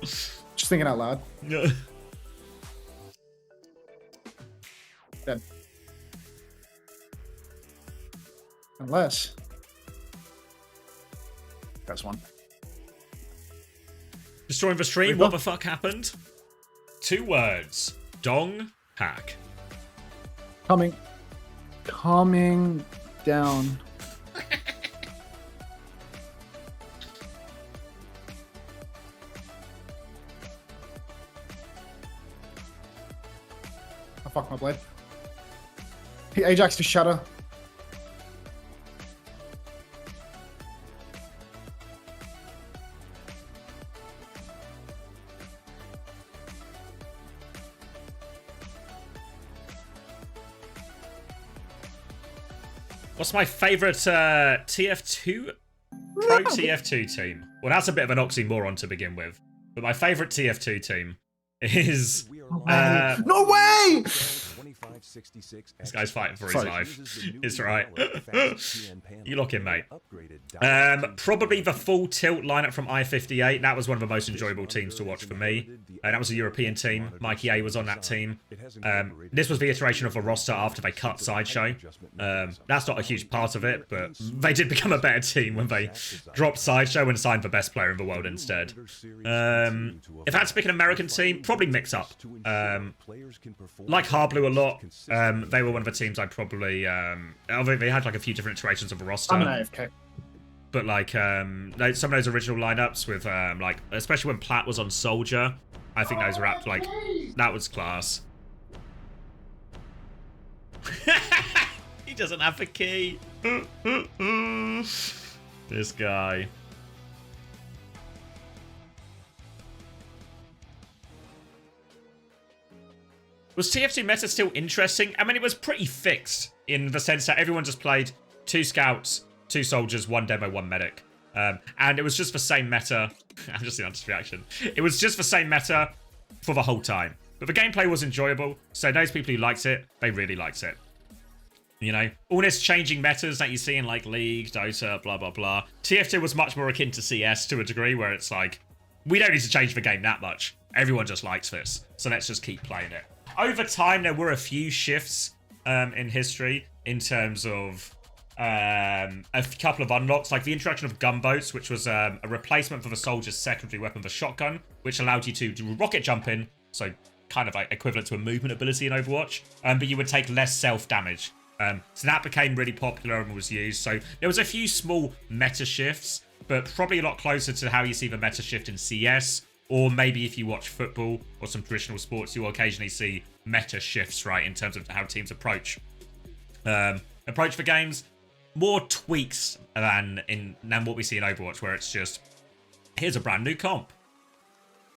Just thinking out loud. Yeah. Dead. Unless. That's one. Destroying the stream, what the fuck happened? 2 words. Dong hack. Coming down. I fucked my blade. He Ajax to shatter. What's my favourite TF2? Pro TF2 team? Well, that's a bit of an oxymoron to begin with. But my favourite TF2 team is... no way! This guy's fighting for his life. It's right. You lock in, mate. Probably the full tilt lineup from I-58. That was one of the most enjoyable teams to watch for me. That was a European team. Mikey A was on that team. This was the iteration of a roster after they cut Sideshow. That's not a huge part of it, but they did become a better team when they dropped Sideshow and signed the best player in the world instead. If I had to pick an American team, probably mix up. Like Harblue a lot. They were one of the teams I'd probably... they had like a few different iterations of a roster. I'm an AFK. But like some of those original lineups with like, especially when Platt was on Soldier, I think those were like, that was class. He doesn't have a key. This guy. Was TF2 meta still interesting? I mean, it was pretty fixed in the sense that everyone just played 2 scouts, 2 soldiers, 1 demo, 1 medic. And it was just the same meta. I'm just the honest reaction. It was just the same meta for the whole time. But the gameplay was enjoyable, so those people who liked it, they really liked it. You know, all this changing metas that you see in like League, Dota, blah, blah, blah. TF2 was much more akin to CS to a degree where it's like, we don't need to change the game that much. Everyone just likes this, so let's just keep playing it. Over time, there were a few shifts in history in terms of a couple of unlocks, like the introduction of gunboats, which was a replacement for the soldier's secondary weapon, the shotgun, which allowed you to do rocket jumping, so kind of like equivalent to a movement ability in Overwatch, but you would take less self-damage. So that became really popular and was used. So there was a few small meta shifts, but probably a lot closer to how you see the meta shift in CS, or maybe if you watch football or some traditional sports, you'll occasionally see meta shifts, right, in terms of how teams approach the games. More tweaks than what we see in Overwatch, where it's just, here's a brand new comp.